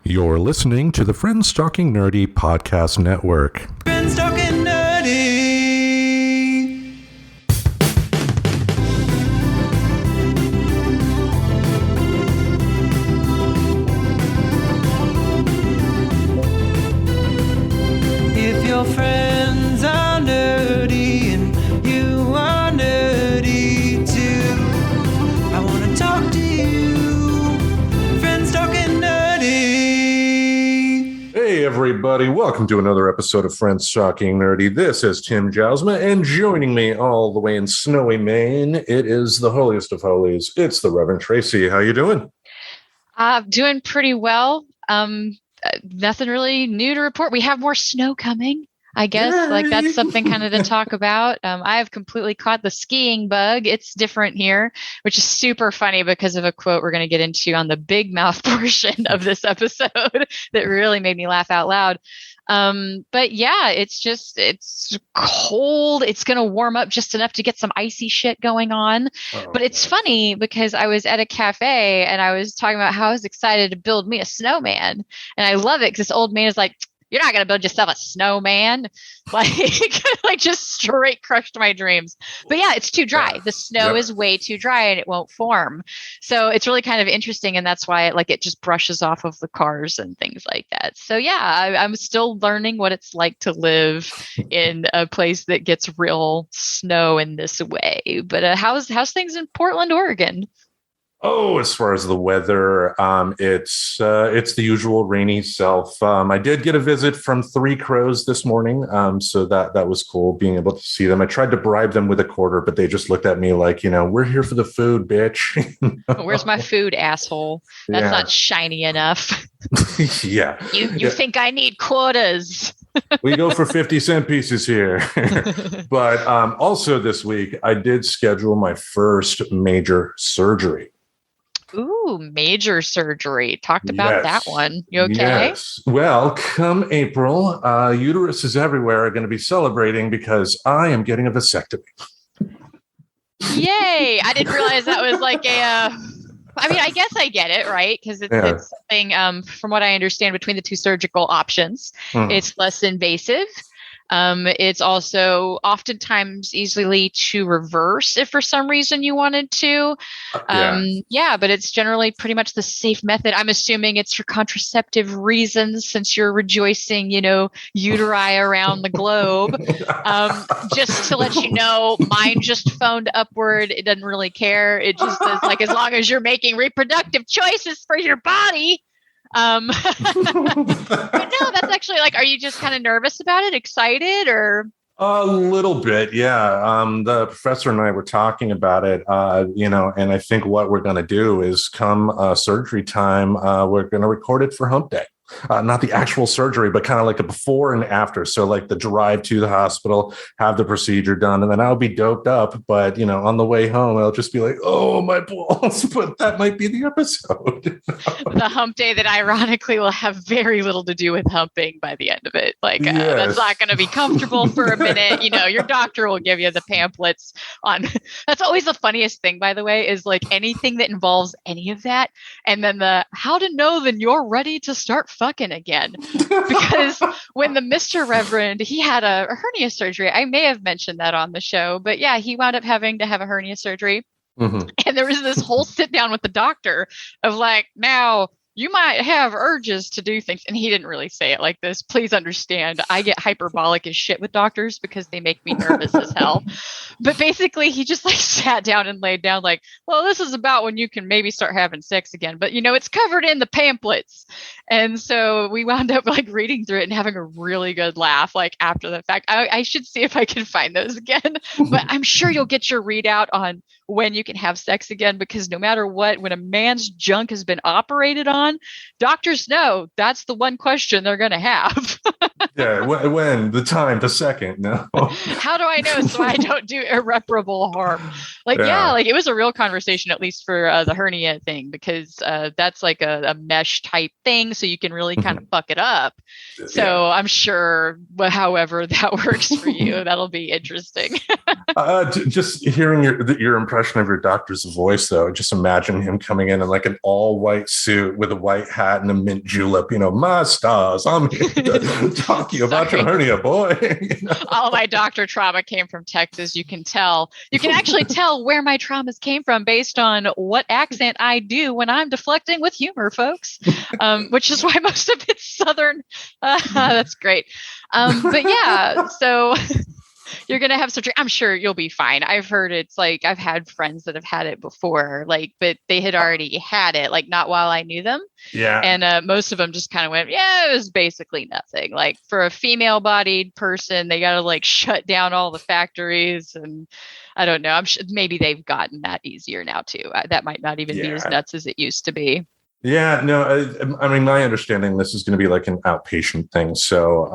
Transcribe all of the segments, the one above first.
You're listening to the Friends Talking Nerdy Podcast Network. Friends Talking Nerdy. If your friends are nerdy and you are nerdy too, I want to talk to you. Friends Talking Nerdy. Hey everybody, welcome to another episode of Friends Talking Nerdy. This is Tim Jousma, and joining me all the way in snowy Maine, it is the holiest of holies. It's the Reverend Tracy. How you doing? Doing pretty well. Nothing really new to report. We have more snow coming, I guess. Yay! Like that's something kind of to talk about. I have completely caught the skiing bug. It's different here, which is super funny because of a quote we're going to get into on the big mouth portion of this episode that really made me laugh out loud. But yeah, it's cold. It's going to warm up just enough to get some icy shit going on. But it's funny because I was at a cafe and I was talking about how I was excited to build me a snowman. And I love it because this old man is like, "You're not going to build yourself a snowman." Like just straight crushed my dreams. But yeah, it's too dry. Yeah. The snow is way too dry and it won't form. So it's really kind of interesting. And that's why it just brushes off of the cars and things like that. So yeah, I'm still learning what it's like to live in a place that gets real snow in this way. But how's things in Portland, Oregon? Oh, as far as the weather, it's the usual rainy self. I did get a visit from Three Crows this morning, so that was cool being able to see them. I tried to bribe them with a quarter, but they just looked at me like, we're here for the food, bitch. Where's my food, asshole? That's not shiny enough. Yeah. You think I need quarters? We go for 50-cent pieces here. But also this week, I did schedule my first major surgery. Ooh, major surgery. Talked about that one. You okay? Yes. Well, come April, uteruses everywhere are going to be celebrating because I am getting a vasectomy. Yay! I didn't realize that was like I guess I get it, right? Because it's something, from what I understand, between the two surgical options, it's less invasive. It's also oftentimes easily to reverse if for some reason you wanted to. But it's generally pretty much the safe method. I'm assuming it's for contraceptive reasons since you're rejoicing, uteri around the globe. Just to let you know, mine just phoned upward. It doesn't really care. It just is like, as long as you're making reproductive choices for your body. But no, that's actually are you just kind of nervous about it, excited, or? A little bit, yeah. The professor and I were talking about it, and I think what we're going to do is come surgery time, we're going to record it for Hump Day. Not the actual surgery, but kind of like a before and after. So like the drive to the hospital, have the procedure done, and then I'll be doped up. But, on the way home, I'll just be like, oh, my balls. But that might be the episode. The hump day that ironically will have very little to do with humping by the end of it. That's not going to be comfortable for a minute. Your doctor will give you the pamphlets on. That's always the funniest thing, by the way, is anything that involves any of that. And then the how to know then you're ready to start fucking again. Because when the Mr. Reverend, he had a hernia surgery. I may have mentioned that on the show, but yeah, he wound up having to have a hernia surgery. Mm-hmm. And there was this whole sit down with the doctor of now you might have urges to do things. And he didn't really say it like this. Please understand, I get hyperbolic as shit with doctors because they make me nervous as hell. But basically, he just sat down and laid down well, this is about when you can maybe start having sex again. But, it's covered in the pamphlets. And so we wound up reading through it and having a really good laugh after the fact. I should see if I can find those again. But I'm sure you'll get your readout on when you can have sex again, because no matter what, when a man's junk has been operated on, doctors know that's the one question they're going to have. Yeah, when, the time, the second, no. How do I know so I don't do irreparable harm? Like, yeah, like it was a real conversation, at least for the hernia thing, because that's like a mesh type thing. So you can really kind of fuck it up. So I'm sure, however that works for you, that'll be interesting. Just hearing your impression of your doctor's voice, though, just imagine him coming in like an all white suit with a white hat and a mint julep. My stars, I'm here to talk to you about your hernia, boy. All my doctor trauma came from Texas. You can tell. You can actually tell where my traumas came from based on what accent I do when I'm deflecting with humor, folks. Which is why most of it's Southern. That's great. But yeah, so you're going to have surgery. I'm sure you'll be fine. I've heard it's like, I've had friends that have had it before, like, but they had already had it, like not while I knew them. Yeah. And most of them just kind of went, yeah, it was basically nothing. Like for a female bodied person, they got to like shut down all the factories. And I don't know. I'm sure maybe they've gotten that easier now too. That might not even be as nuts as it used to be. Yeah, no, I mean, my understanding, this is going to be like an outpatient thing. So,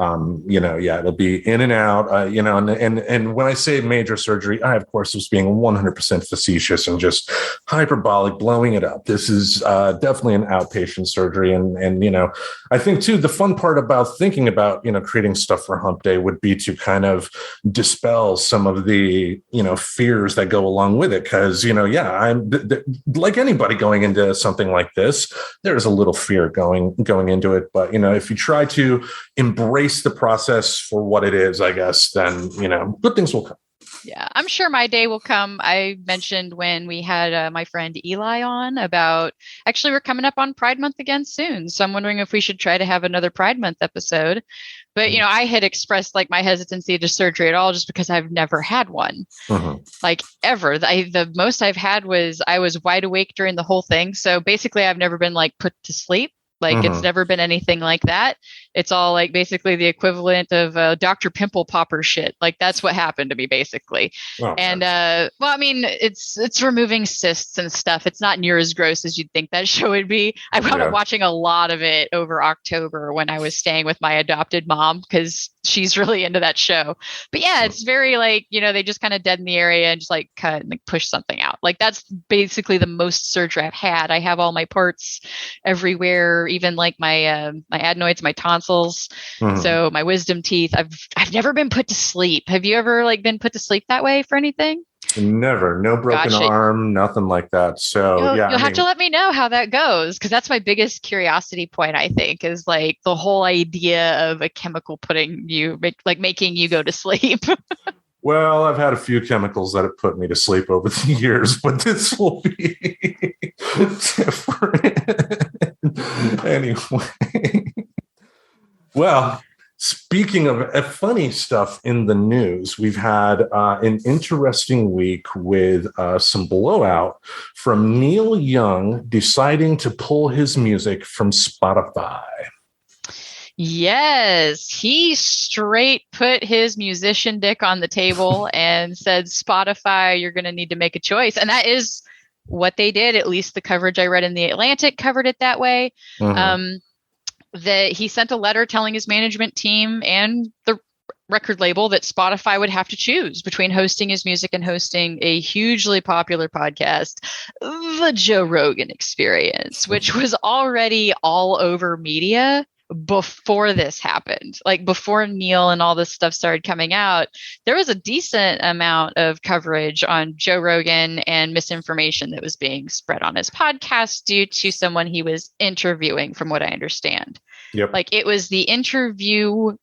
it'll be in and out, and when I say major surgery, I, of course, was being 100% facetious and just hyperbolic, blowing it up. This is definitely an outpatient surgery. And I think, too, the fun part about thinking about, creating stuff for Hump Day would be to kind of dispel some of the, fears that go along with it. Because, I'm like anybody going into something like this, there's a little fear going into it. But, if you try to embrace the process for what it is, I guess, then, good things will come. Yeah, I'm sure my day will come. I mentioned when we had my friend Eli on about, actually, we're coming up on Pride Month again soon. So I'm wondering if we should try to have another Pride Month episode. But, I had expressed like my hesitancy to surgery at all just because I've never had one, like ever. The most I've had was I was wide awake during the whole thing. So basically, I've never been like put to sleep. Like it's never been anything like that. It's all like basically the equivalent of Dr. Pimple Popper shit. Like that's what happened to me basically. Oh, and well, I mean, it's removing cysts and stuff. It's not near as gross as you'd think that show would be. I wound up watching a lot of it over October when I was staying with my adopted mom because she's really into that show. But yeah, it's very like, they just kind of deaden the area and just like cut and like push something out. Like that's basically the most surgery I've had. I have all my parts everywhere, even like my adenoids, my tonsils. So my wisdom teeth. I've never been put to sleep. Have you ever like been put to sleep that way for anything? Never. No broken arm, nothing like that. So you'll have to let me know how that goes, because that's my biggest curiosity point, I think, is like the whole idea of a chemical making you go to sleep. Well, I've had a few chemicals that have put me to sleep over the years, but this will be different. Anyway. Well, speaking of funny stuff in the news, we've had an interesting week with some blowout from Neil Young deciding to pull his music from Spotify. Yes, he straight put his musician dick on the table and said, Spotify, you're going to need to make a choice. And that is what they did. At least the coverage I read in The Atlantic covered it that way. That he sent a letter telling his management team and the record label that Spotify would have to choose between hosting his music and hosting a hugely popular podcast, the Joe Rogan Experience, which was already all over media before this happened. Like before Neil and all this stuff started coming out, there was a decent amount of coverage on Joe Rogan and misinformation that was being spread on his podcast due to someone he was interviewing, from what I understand. Yep. Like it was the interviewee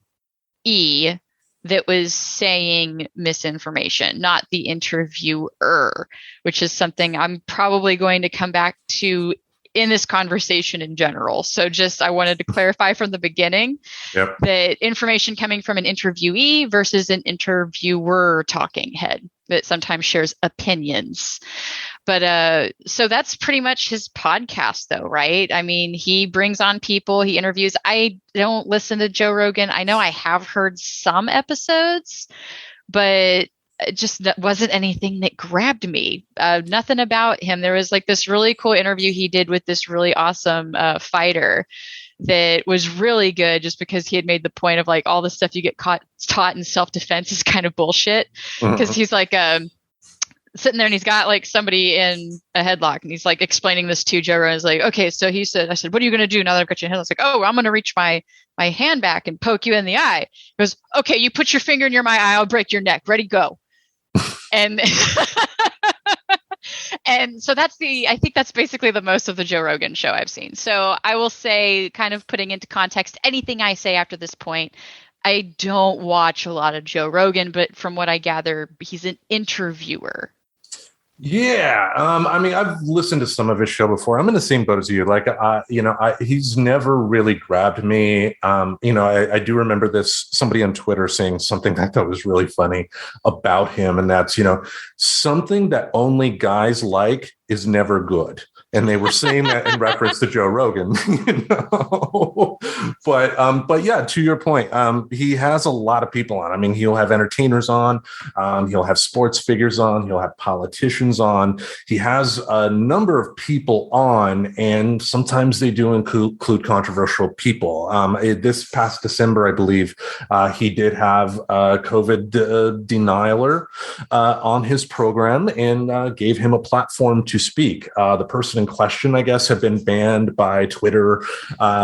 that was saying misinformation, not the interviewer, which is something I'm probably going to come back to in this conversation in general. So I wanted to clarify from the beginning that information coming from an interviewee versus an interviewer talking head that sometimes shares opinions. But so that's pretty much his podcast though, right? I mean, he brings on people, he interviews. I don't listen to Joe Rogan. I know I have heard some episodes, but just that wasn't anything that grabbed me. Nothing about him. There was like this really cool interview he did with this really awesome fighter that was really good, just because he had made the point of like all the stuff you get taught in self-defense is kind of bullshit. Because he's like, sitting there and he's got like somebody in a headlock and he's like explaining this to Joe Rogan. He's like, okay, so I said, what are you going to do now that I've got you in a headlock? It's like, oh, I'm going to reach my hand back and poke you in the eye. He goes, okay, you put your finger near my eye, I'll break your neck. Ready, go. And and so I think that's basically the most of the Joe Rogan show I've seen. So I will say, kind of putting into context anything I say after this point, I don't watch a lot of Joe Rogan, but from what I gather, he's an interviewer. Yeah. I mean, I've listened to some of his show before. I'm in the same boat as you. Like, he's never really grabbed me. I do remember somebody on Twitter saying something that I thought was really funny about him. And that's, something that only guys like is never good. And they were saying that in reference to Joe Rogan, But yeah, to your point, he has a lot of people on. I mean, he'll have entertainers on, he'll have sports figures on, he'll have politicians on. He has a number of people on, and sometimes they do include controversial people. This past December, I believe, he did have a COVID denialer on his program and gave him a platform to speak. The person in question, I guess, had been banned by Twitter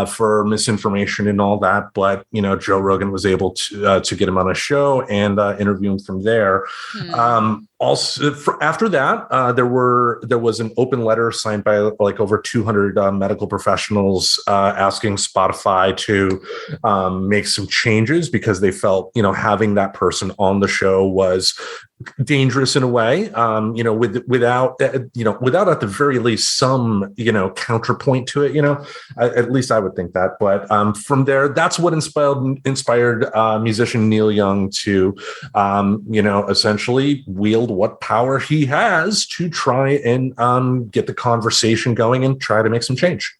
for misinformation and all that, but Joe Rogan was able to get him on a show and interview him from there. Also, after that, there was an open letter signed by like over 200 medical professionals asking Spotify to make some changes because they felt having that person on the show was dangerous in a way, without at the very least some counterpoint to it. At least I would think that. But from there, that's what inspired musician Neil Young to essentially wield what power he has to try and get the conversation going and try to make some change.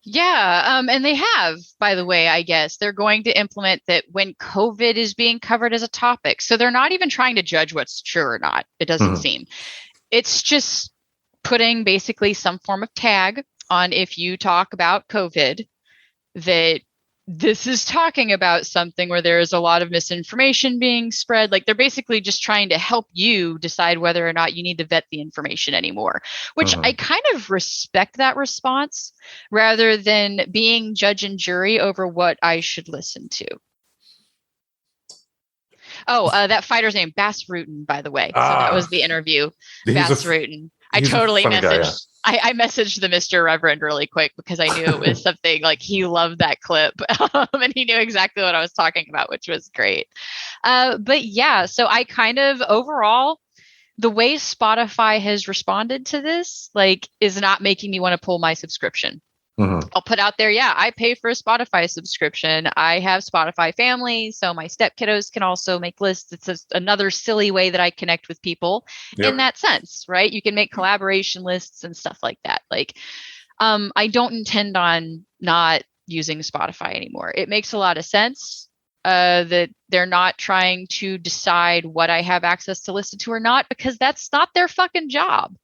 Yeah, and they have, by the way, I guess. They're going to implement that when COVID is being covered as a topic. So they're not even trying to judge what's true or not, it doesn't seem. It's just putting basically some form of tag on if you talk about COVID, that this is talking about something where there is a lot of misinformation being spread. Like, they're basically just trying to help you decide whether or not you need to vet the information anymore, which I kind of respect that response rather than being judge and jury over what I should listen to. Oh, that fighter's name, Bass Rutten, by the way. So that was the interview. Bass Rutten. I totally messaged. I messaged the Mr. Reverend really quick because I knew it was something like he loved that clip and he knew exactly what I was talking about, which was great. But yeah, so I kind of overall, the way Spotify has responded to this, is not making me want to pull my subscription. I'll put out there, I pay for a Spotify subscription. I have Spotify family, so my step kiddos can also make lists. It's just another silly way that I connect with people in that sense, right? You can make collaboration lists and stuff like that. I don't intend on not using Spotify anymore. It makes a lot of sense that they're not trying to decide what I have access to listen to or not, because that's not their fucking job.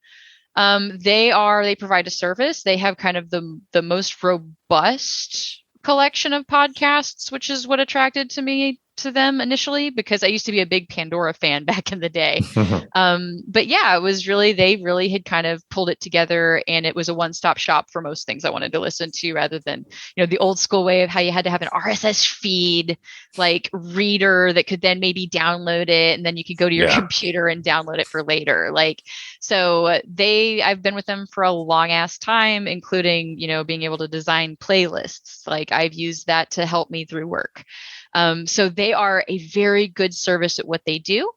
They provide a service. They have kind of the most robust collection of podcasts, which is what attracted to them initially, because I used to be a big Pandora fan back in the day. But yeah, it was really, they really had kind of pulled it together, and it was a one-stop shop for most things I wanted to listen to, rather than, the old school way of how you had to have an RSS feed, reader that could then maybe download it, and then you could go to your computer and download it for later. So I've been with them for a long ass time, including, being able to design playlists. I've used that to help me through work. So they are a very good service at what they do.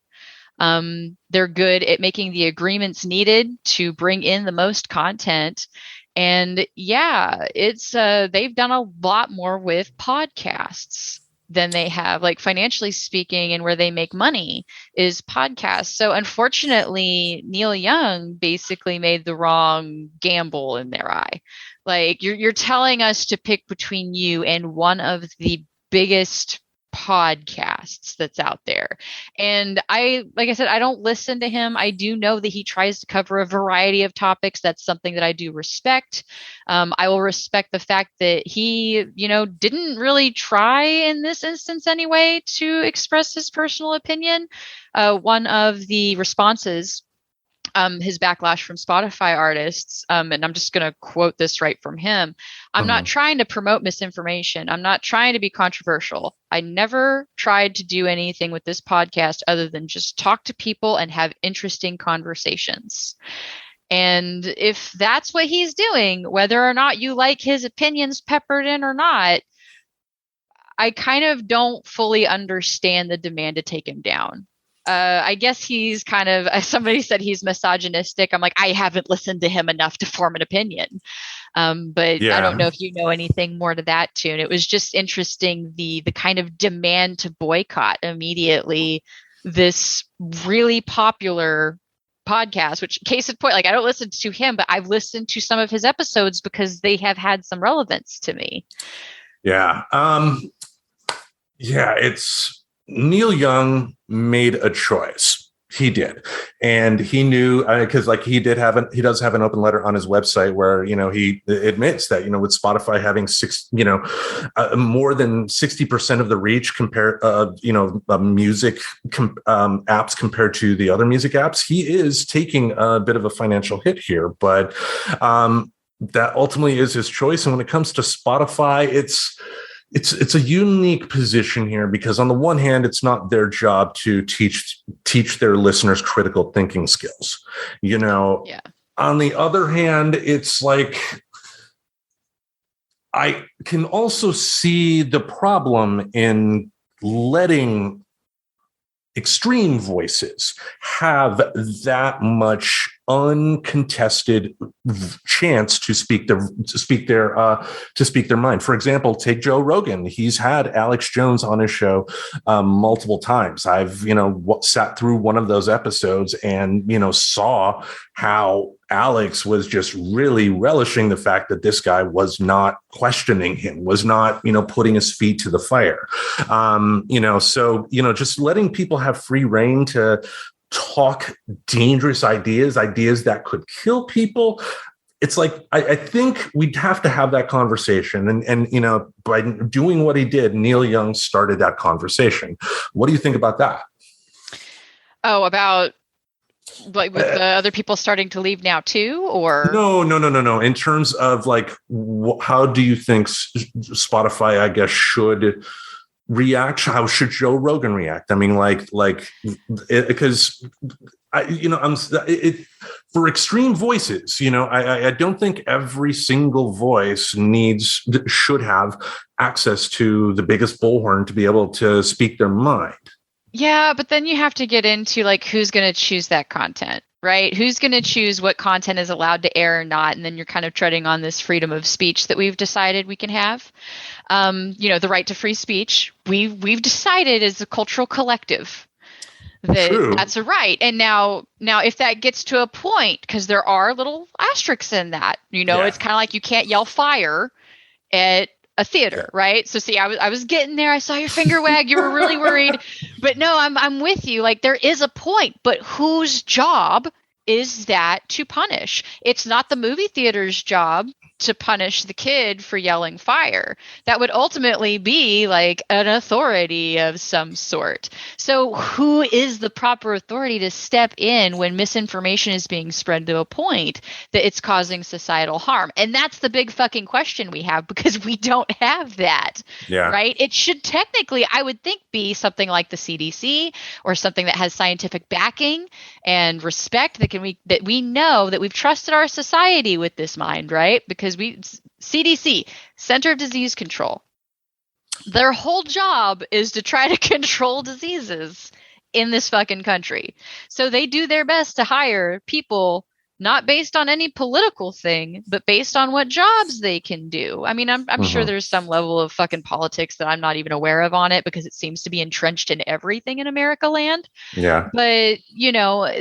They're good at making the agreements needed to bring in the most content. And they've done a lot more with podcasts than they have, financially speaking, and where they make money is podcasts. So unfortunately, Neil Young basically made the wrong gamble in their eye. You're telling us to pick between you and one of the biggest podcasts that's out there. And like I said, I don't listen to him. I do know that he tries to cover a variety of topics. That's something that I do respect. I will respect the fact that he, didn't really try in this instance anyway to express his personal opinion. One of the responses, his backlash from Spotify artists, and I'm just going to quote this right from him. I'm not trying to promote misinformation. I'm not trying to be controversial. I never tried to do anything with this podcast other than just talk to people and have interesting conversations. And if that's what he's doing, whether or not you like his opinions peppered in or not, I kind of don't fully understand the demand to take him down. I guess he's kind of, somebody said he's misogynistic. I'm like, I haven't listened to him enough to form an opinion. But I don't know if you know anything more to that tune. It was just interesting, the kind of demand to boycott immediately this really popular podcast, which case in point, like I don't listen to him, but I've listened to some of his episodes because they have had some relevance to me. Yeah. It's Neil Young made a choice. He did. And he knew, because he does have an open letter on his website where, he admits that, with Spotify having more than 60% of the reach compared, music apps compared to the other music apps, he is taking a bit of a financial hit here. But that ultimately is his choice. And when it comes to Spotify, it's a unique position here because on the one hand, it's not their job to teach their listeners critical thinking skills. On the other hand, it's like, I can also see the problem in letting extreme voices have that much uncontested chance to speak their mind. For example, take Joe Rogan. He's had Alex Jones on his show multiple times. I've sat through one of those episodes and saw how Alex was just really relishing the fact that this guy was not questioning him, was not putting his feet to the fire. Just letting people have free reign to talk dangerous ideas that could kill people. It's like, I think we'd have to have that conversation. And by doing what he did, Neil Young started that conversation. What do you think about that? Oh, about like with the other people starting to leave now too, or? No. In terms of how do you think Spotify, I guess, should react? How should Joe Rogan react? I mean, because for extreme voices, I don't think every single voice should have access to the biggest bullhorn to be able to speak their mind. Yeah, but then you have to get into who's going to choose that content, right? Who's going to choose what content is allowed to air or not? And then you're kind of treading on this freedom of speech that we've decided we can have. The right to free speech, we've decided as a cultural collective that True. That's a right. And now if that gets to a point, because there are little asterisks in that, It's kind of like you can't yell fire at a theater, right? So see, I was getting there. I saw your finger wag. You were really worried, but no, I'm with you. There is a point, but whose job is that to punish? It's not the movie theater's job to punish the kid for yelling fire. That would ultimately be an authority of some sort. So who is the proper authority to step in when misinformation is being spread to a point that it's causing societal harm? And that's the big fucking question we have, because we don't have that. Yeah. Right? It should technically, I would think, be something like the CDC or something that has scientific backing and respect that we know that we've trusted our society with this mind, right? Because CDC, Center of Disease Control, their whole job is to try to control diseases in this fucking country. So they do their best to hire people not based on any political thing, but based on what jobs they can do. I mean, I'm sure there's some level of fucking politics that I'm not even aware of on it, because it seems to be entrenched in everything in America land. Yeah. But,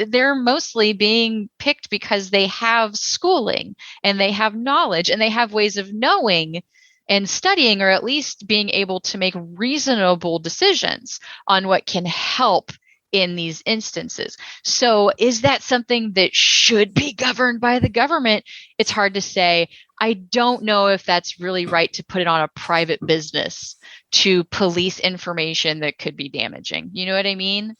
they're mostly being picked because they have schooling and they have knowledge and they have ways of knowing and studying, or at least being able to make reasonable decisions on what can help in these instances. So is that something that should be governed by the government? It's hard to say. I don't know if that's really right to put it on a private business to police information that could be damaging. You know what I mean?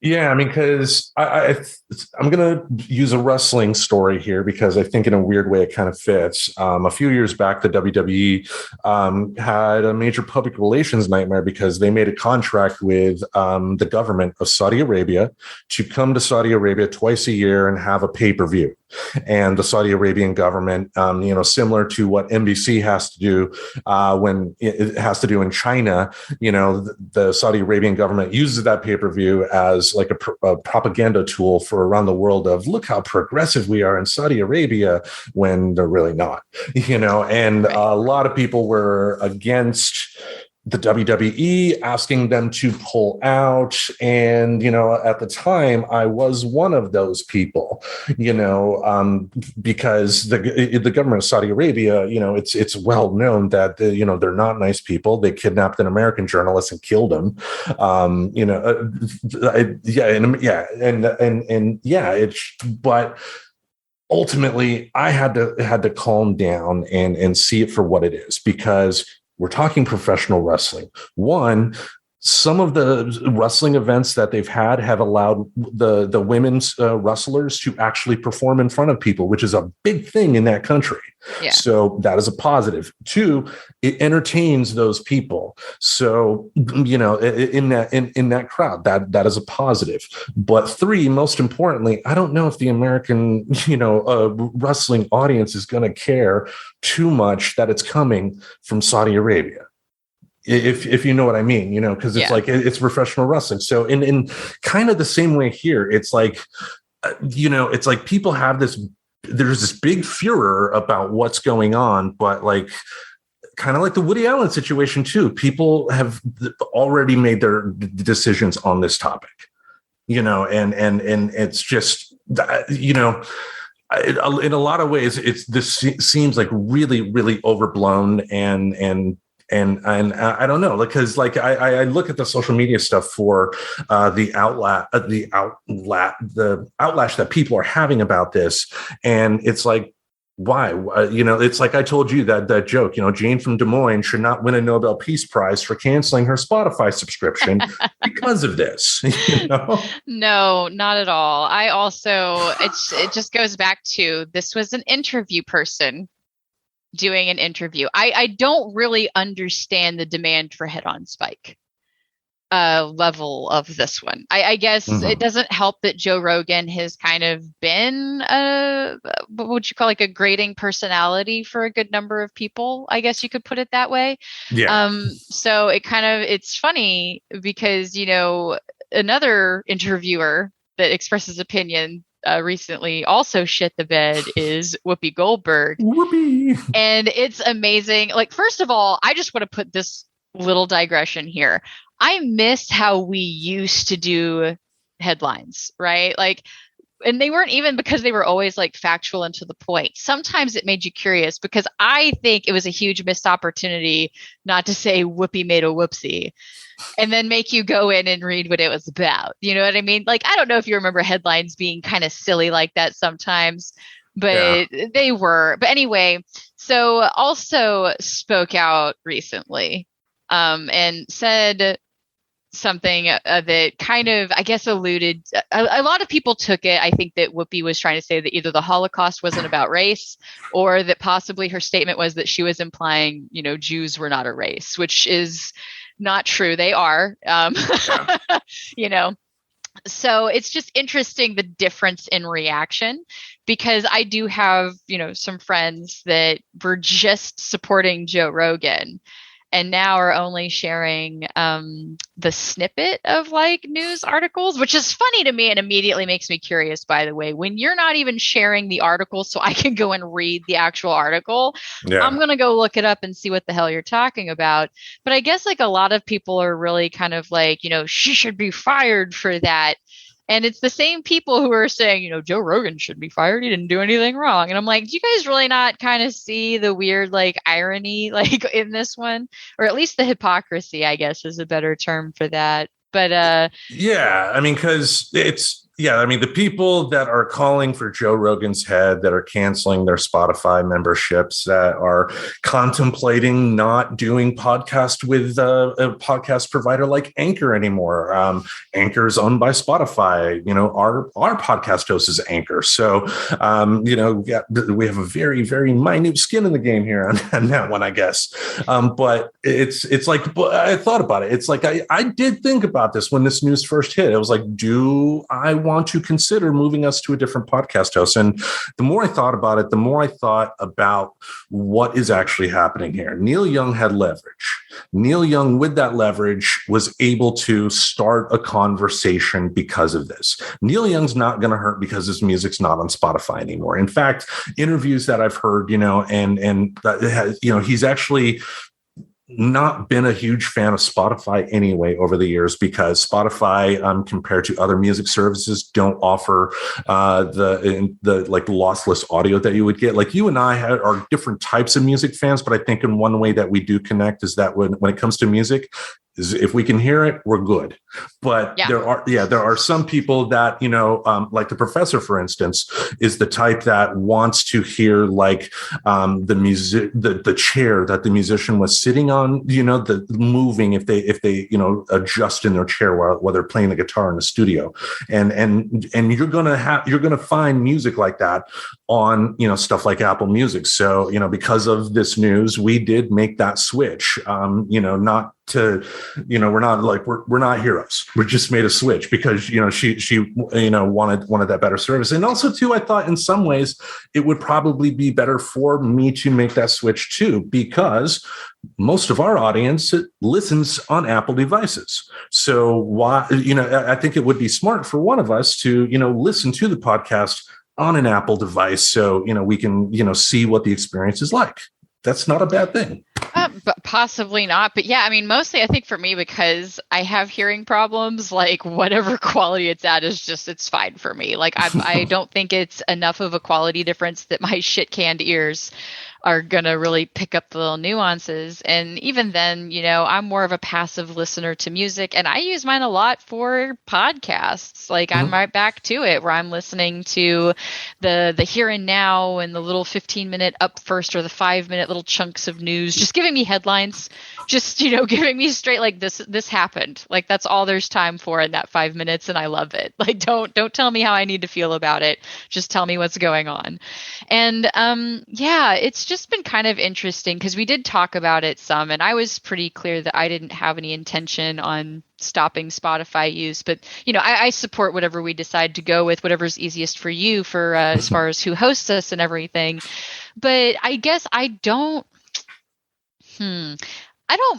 Yeah, I mean, because I'm going to use a wrestling story here because I think in a weird way it kind of fits. A few years back, the WWE had a major public relations nightmare because they made a contract with the government of Saudi Arabia to come to Saudi Arabia twice a year and have a pay-per-view. And the Saudi Arabian government, similar to what NBC has to do when it has to do in China, the Saudi Arabian government uses that pay-per-view as like a propaganda tool for around the world of look how progressive we are in Saudi Arabia when they're really not, and a lot of people were against the WWE, asking them to pull out. And, at the time, I was one of those people, because the government of Saudi Arabia, it's well known that, they're not nice people. They kidnapped an American journalist and killed him. But ultimately, I had to calm down and see it for what it is, because we're talking professional wrestling. One, some of the wrestling events that they've had have allowed the women's wrestlers to actually perform in front of people, which is a big thing in that country. Yeah. So that is a positive. Two, it entertains those people. So, in that crowd, that is a positive. But three, most importantly, I don't know if the American, wrestling audience is going to care too much that it's coming from Saudi Arabia. If you know what I mean, because it's like it's professional wrestling. So in kind of the same way here, it's like, it's like people have there's this big furor about what's going on, but like kind of like the Woody Allen situation too. People have already made their decisions on this topic, and it's just, in a lot of ways, this seems like really, really overblown and I don't know, because I look at the social media stuff for the outlash that people are having about this, and it's like, why? It's like I told you that joke. Jane from Des Moines should not win a Nobel Peace Prize for canceling her Spotify subscription because of this. No, not at all. I also it just goes back to, this was an interview person doing an interview. I don't really understand the demand for head-on spike level of this one. I guess it doesn't help that Joe Rogan has kind of been what would you call like a grating personality for a good number of people. I guess you could put it that way. Yeah. So it's funny because, another interviewer that expresses opinion recently also shit the bed is Whoopi Goldberg. Whoopi. And it's amazing. Like, first of all, I just want to put this little digression here. I miss how we used to do headlines, right? Like, and they weren't even because they were always like factual and to the point. Sometimes it made you curious, because I think it was a huge missed opportunity not to say Whoopi made a whoopsie and then make you go in and read what it was about. You know what I mean? Like, I don't know if you remember headlines being kind of silly like that sometimes, but they were. But anyway, so also spoke out recently and said something that kind of, I guess, alluded. A lot of people took it, I think, that Whoopi was trying to say that either the Holocaust wasn't about race, or that possibly her statement was that she was implying, Jews were not a race, which is not true. They are, So it's just interesting, the difference in reaction, because I do have, some friends that were just supporting Joe Rogan and now are only sharing the snippet of like news articles, which is funny to me and immediately makes me curious, by the way, when you're not even sharing the article so I can go and read the actual article. I'm going to go look it up and see what the hell you're talking about. But I guess like a lot of people are really kind of like, she should be fired for that. And it's the same people who are saying, Joe Rogan should be fired. He didn't do anything wrong. And I'm like, do you guys really not kind of see the weird irony in this one? Or at least the hypocrisy, I guess, is a better term for that. But yeah, I mean, because the people that are calling for Joe Rogan's head, that are canceling their Spotify memberships, that are contemplating not doing podcast with a podcast provider like Anchor anymore. Anchor is owned by Spotify. Our podcast host is Anchor. So, we have a very, very minute skin in the game here on that one, I guess. But it's like, I thought about it. It's like, I did think about this when this news first hit. It was like, do I want to consider moving us to a different podcast host? And the more I thought about it, the more I thought about what is actually happening here. Neil Young had leverage. Neil Young, with that leverage, was able to start a conversation because of this. Neil Young's not going to hurt because his music's not on Spotify anymore. In fact, interviews that I've heard, he's actually not been a huge fan of Spotify anyway over the years, because Spotify, compared to other music services, don't offer the lossless audio that you would get. Like, you and I are different types of music fans, but I think in one way that we do connect is that when it comes to music, is if we can hear it, we're good. But there are some people that, like the professor, for instance, is the type that wants to hear the music, the chair that the musician was sitting on, the moving if they adjust in their chair while they're playing the guitar in the studio. And you're gonna find music like that on stuff like Apple Music. So because of this news, we did make that switch. Not to, we're not heroes. We just made a switch because she wanted that better service. And also too, I thought in some ways it would probably be better for me to make that switch too, because most of our audience listens on Apple devices. So why, I think it would be smart for one of us to, listen to the podcast on an Apple device. So, we can, see what the experience is like. That's not a bad thing. But possibly not. But yeah, I mean, mostly I think for me, because I have hearing problems, whatever quality it's at it's fine for me. I don't think it's enough of a quality difference that my shit canned ears are going to really pick up the little nuances. And even then, I'm more of a passive listener to music, and I use mine a lot for podcasts. I'm right back to it, where I'm listening to the here and now and the little 15-minute up first or the 5-minute little chunks of news, just giving me headlines, just, giving me straight, this happened. That's all there's time for in that 5 minutes. And I love it. Don't tell me how I need to feel about it. Just tell me what's going on. And it's just been kind of interesting, because we did talk about it some, and I was pretty clear that I didn't have any intention on stopping Spotify use, but I support whatever we decide to go with, whatever's easiest for you for as far as who hosts us and everything. But I guess I don't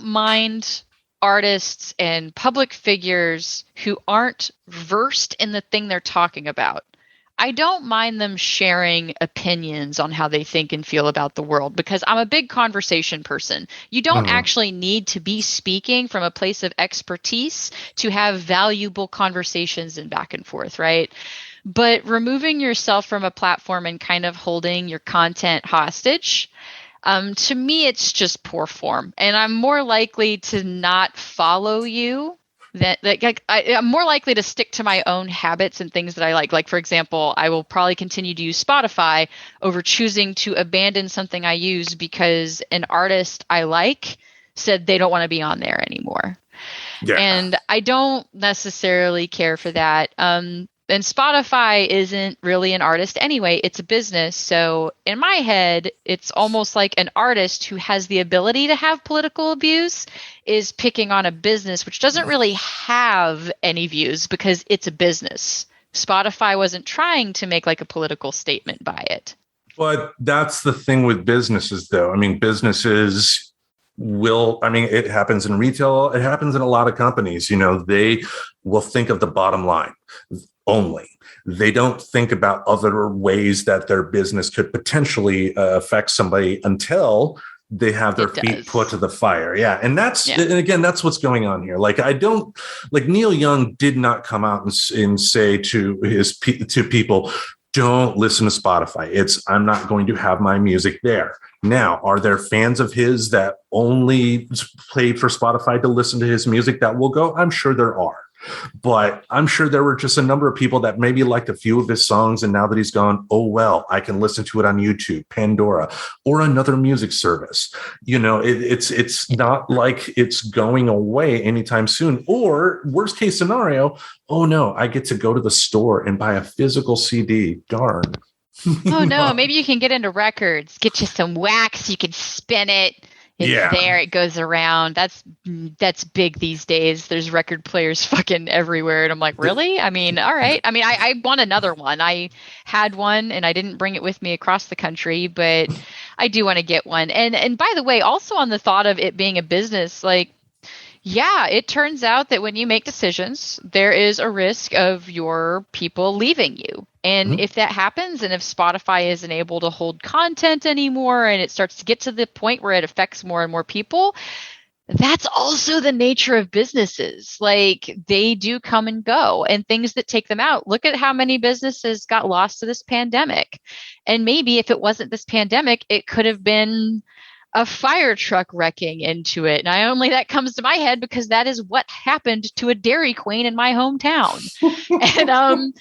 mind artists and public figures who aren't versed in the thing they're talking about. I don't mind them sharing opinions on how they think and feel about the world, because I'm a big conversation person. You don't actually need to be speaking from a place of expertise to have valuable conversations and back and forth, right? But removing yourself from a platform and kind of holding your content hostage, to me, it's just poor form. And I'm more likely to not follow you. I'm more likely to stick to my own habits and things that I like. For example, I will probably continue to use Spotify over choosing to abandon something I use because an artist I like said they don't want to be on there anymore. Yeah. And I don't necessarily care for that. And Spotify isn't really an artist anyway. It's a business. So in my head, it's almost like an artist who has the ability to have political views is picking on a business which doesn't really have any views because it's a business. Spotify wasn't trying to make a political statement by it. But that's the thing with businesses, though. I mean, businesses it happens in retail. It happens in a lot of companies. They will think of the bottom line only. They don't think about other ways that their business could potentially affect somebody until they have their feet put to the fire. Yeah. And and again, that's what's going on here. Like, Neil Young did not come out and say to people, don't listen to Spotify. I'm not going to have my music there. Now, are there fans of his that only paid for Spotify to listen to his music that will go? I'm sure there are. But I'm sure there were just a number of people that maybe liked a few of his songs. And now that he's gone, oh, well, I can listen to it on YouTube, Pandora, or another music service. It's not like it's going away anytime soon. Or worst case scenario, oh, no, I get to go to the store and buy a physical CD. Darn. Oh, no, maybe you can get into records, get you some wax, you can spin it. It's there. It goes around. That's big these days. There's record players fucking everywhere. And I'm like, really? I mean, all right. I mean, I want another one. I had one and I didn't bring it with me across the country, but I do want to get one. And by the way, also on the thought of it being a business, like, yeah, it turns out that when you make decisions, there is a risk of your people leaving you. And if that happens, and if Spotify isn't able to hold content anymore, and it starts to get to the point where it affects more and more people, that's also the nature of businesses. Like, they do come and go, and things that take them out. Look at how many businesses got lost to this pandemic. And maybe if it wasn't this pandemic, it could have been a fire truck wrecking into it. And that comes to my head because that is what happened to a Dairy Queen in my hometown. And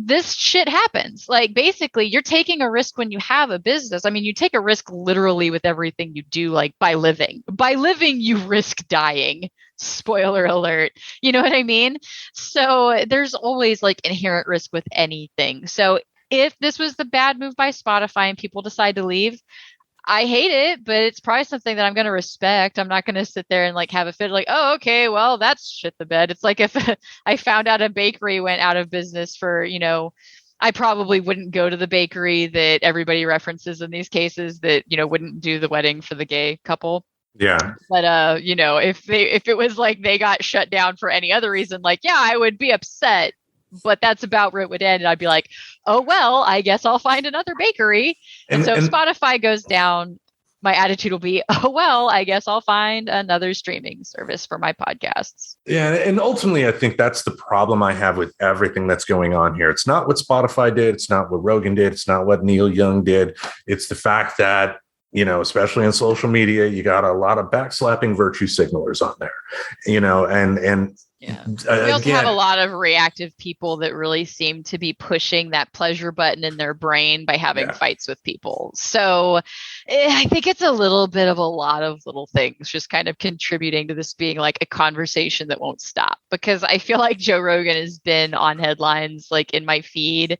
this shit happens. Like, basically, you're taking a risk when you have a business. I mean, you take a risk literally with everything you do, like by living. By living, you risk dying. Spoiler alert. You know what I mean? So there's always like inherent risk with anything. So if this was the bad move by Spotify and people decide to leave, I hate it, but it's probably something that I'm going to respect. I'm not going to sit there and like have a fit like, oh, okay, well, that's shit the bed. It's like if I found out a bakery went out of business for, I probably wouldn't go to the bakery that everybody references in these cases that, wouldn't do the wedding for the gay couple. Yeah. But, if it was like they got shut down for any other reason, like, yeah, I would be upset. But that's about where it would end. And I'd be like, oh, well, I guess I'll find another bakery. And so if Spotify goes down, my attitude will be, oh, well, I guess I'll find another streaming service for my podcasts. Yeah. And ultimately, I think that's the problem I have with everything that's going on here. It's not what Spotify did. It's not what Rogan did. It's not what Neil Young did. It's the fact that, especially in social media, you got a lot of backslapping virtue signalers on there, and yeah. We also have a lot of reactive people that really seem to be pushing that pleasure button in their brain by having fights with people. So I think it's a little bit of a lot of little things just kind of contributing to this being like a conversation that won't stop, because I feel like Joe Rogan has been on headlines like in my feed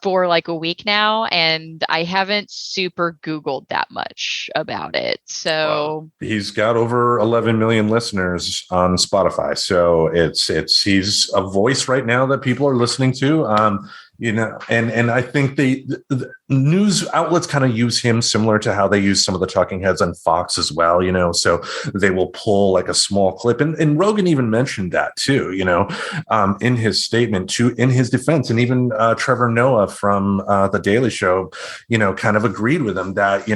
for like a week now, and I haven't super Googled that much about it. So he's got over 11 million listeners on Spotify. So he's a voice right now that people are listening to. And I think the news outlets kind of use him similar to how they use some of the talking heads on Fox as well, so they will pull like a small clip. And Rogan even mentioned that too, in his statement in his defense. And even Trevor Noah from The Daily Show, kind of agreed with him that,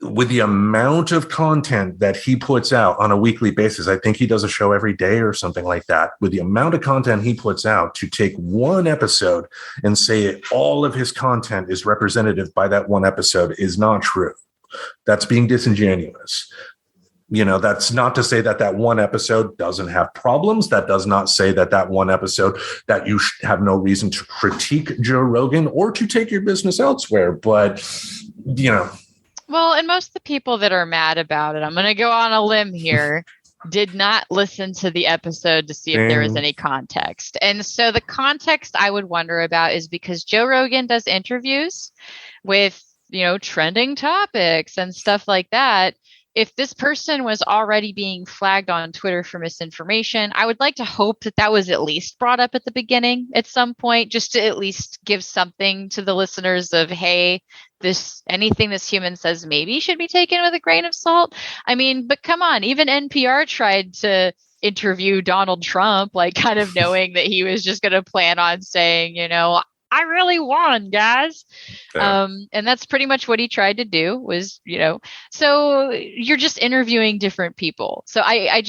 with the amount of content that he puts out on a weekly basis, I think he does a show every day or something like that. With the amount of content he puts out, to take one episode and say all of his content is representative by that one episode is not true. That's being disingenuous. That's not to say that one episode doesn't have problems. That does not say that one episode that you have no reason to critique Joe Rogan or to take your business elsewhere. But, Well, and most of the people that are mad about it, I'm going to go on a limb here, did not listen to the episode to see if there was any context. And so the context I would wonder about is because Joe Rogan does interviews with, trending topics and stuff like that. If this person was already being flagged on Twitter for misinformation, I would like to hope that was at least brought up at the beginning at some point, just to at least give something to the listeners of, hey, anything this human says maybe should be taken with a grain of salt. I mean, but come on, even NPR tried to interview Donald Trump, like kind of knowing that he was just going to plan on saying, I really won, guys. Yeah. And that's pretty much what he tried to do was, so you're just interviewing different people. So I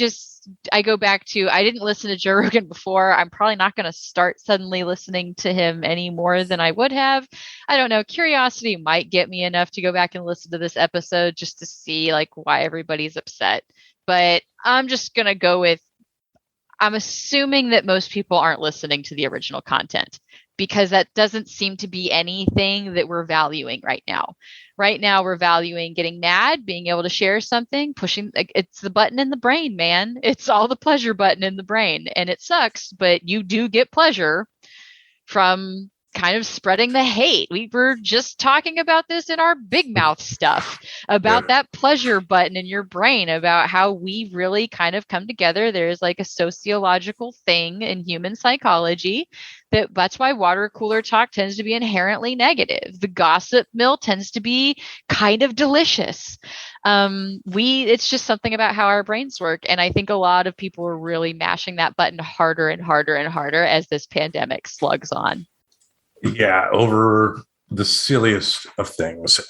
go back to, I didn't listen to Joe Rogan before. I'm probably not going to start suddenly listening to him any more than I would have. I don't know. Curiosity might get me enough to go back and listen to this episode just to see like why everybody's upset. But I'm just going to go with, I'm assuming that most people aren't listening to the original content because that doesn't seem to be anything that we're valuing right now. Right now, we're valuing getting mad, being able to share something, pushing. It's the button in the brain, man. It's all the pleasure button in the brain. And it sucks, but you do get pleasure from kind of spreading the hate. We were just talking about this in our big mouth stuff about that pleasure button in your brain, about how we really kind of come together. There's like a sociological thing in human psychology that's why water cooler talk tends to be inherently negative. The gossip mill tends to be kind of delicious. It's just something about how our brains work. And I think a lot of people are really mashing that button harder and harder and harder as this pandemic slugs on. Yeah, over the silliest of things.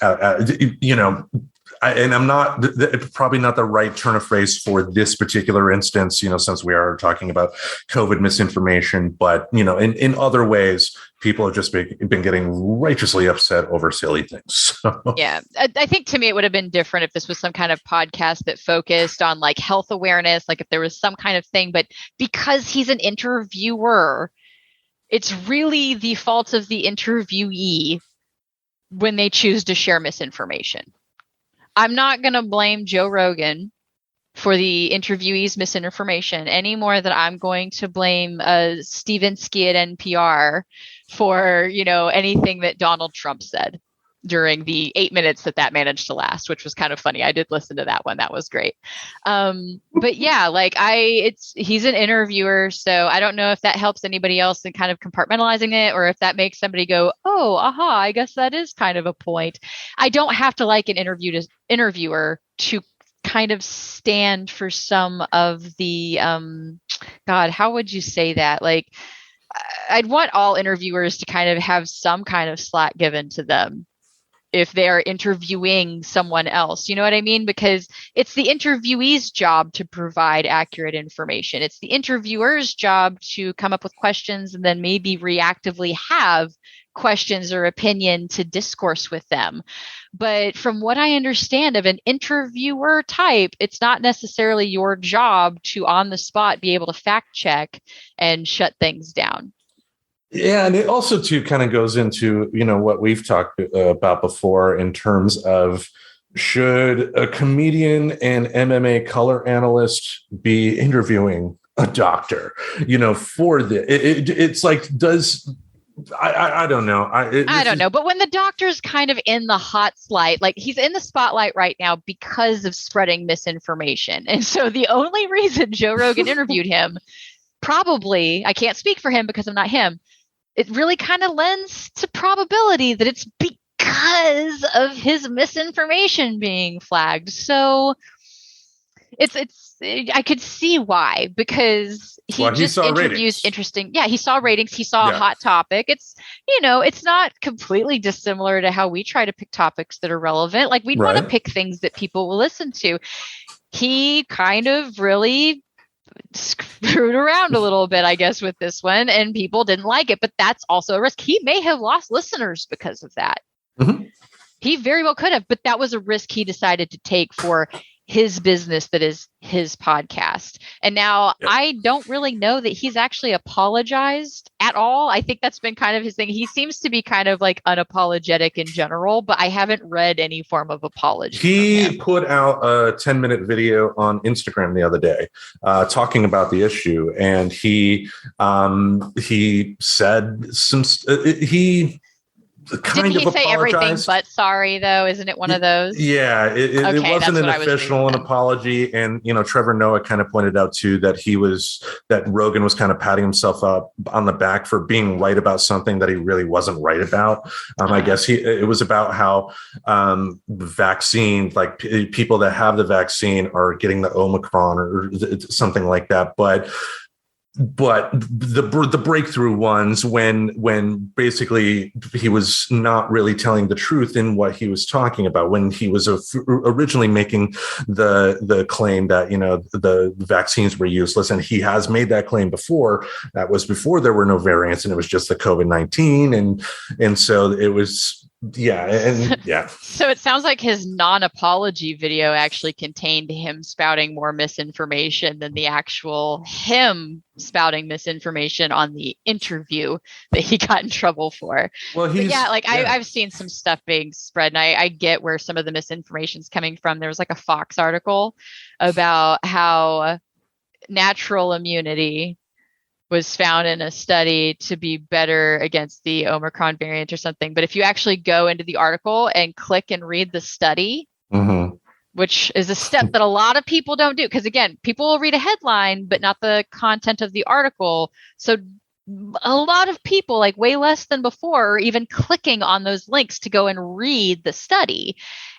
And I'm not probably not the right turn of phrase for this particular instance, since we are talking about COVID misinformation. But, in other ways, people have just been getting righteously upset over silly things. So. Yeah, I think to me, it would have been different if this was some kind of podcast that focused on like health awareness, like if there was some kind of thing. But because he's an interviewer, it's really the fault of the interviewee when they choose to share misinformation. I'm not going to blame Joe Rogan for the interviewee's misinformation any more than I'm going to blame Stevinsky at NPR for, anything that Donald Trump said during the 8 minutes that managed to last, which was kind of funny. I did listen to that one. That was great. But yeah, he's an interviewer. So I don't know if that helps anybody else in kind of compartmentalizing it, or if that makes somebody go, oh, aha, I guess that is kind of a point. I don't have to like an interviewer to kind of stand for some of the, God, how would you say that? Like, I'd want all interviewers to kind of have some kind of slack given to them if they're interviewing someone else. You know what I mean? Because it's the interviewee's job to provide accurate information. It's the interviewer's job to come up with questions and then maybe reactively have questions or opinion to discourse with them. But from what I understand of an interviewer type, it's not necessarily your job to on the spot be able to fact check and shut things down. Yeah, and it also too kind of goes into, what we've talked about before in terms of should a comedian and MMA color analyst be interviewing a doctor, for it's like, I don't know. I don't know. But when the doctor's kind of in the hot light, like he's in the spotlight right now because of spreading misinformation. And so the only reason Joe Rogan interviewed him, probably, I can't speak for him because I'm not him, it really kind of lends to probability that it's because of his misinformation being flagged. So I could see why, because he just interviews ratings. Interesting. Yeah, he saw ratings. He saw a hot topic. It's, it's not completely dissimilar to how we try to pick topics that are relevant. Like we want to pick things that people will listen to. He kind of really screwed around a little bit, I guess, with this one, and people didn't like it, but that's also a risk. He may have lost listeners because of that. Mm-hmm. He very well could have, but that was a risk he decided to take for his business that is his podcast. And now I don't really know that he's actually apologized at all. I think that's been kind of his thing. He seems to be kind of like unapologetic in general, but I haven't read any form of apology. He put out a 10-minute video on Instagram the other day talking about the issue. And he said he Didn't he say everything but sorry, though? Isn't it one of those? Yeah, it wasn't an official apology. And, Trevor Noah kind of pointed out, too, that Rogan was kind of patting himself up on the back for being right about something that he really wasn't right about. I guess it was about how vaccine, like people that have the vaccine are getting the Omicron or something like that. But but the breakthrough ones when basically he was not really telling the truth in what he was talking about, when he was originally making the claim that, you know, the vaccines were useless, and he has made that claim before. That was before there were no variants and it was just the COVID-19, and so it was. Yeah. And yeah. So it sounds like his non-apology video actually contained him spouting more misinformation than the actual him spouting misinformation on the interview that he got in trouble for. Well, I've seen some stuff being spread, and I get where some of the misinformation is coming from. There was like a Fox article about how natural immunity was found in a study to be better against the Omicron variant or something. But if you actually go into the article and click and read the study, which is a step that a lot of people don't do, because again, people will read a headline, but not the content of the article. So a lot of people, like way less than before, are even clicking on those links to go and read the study.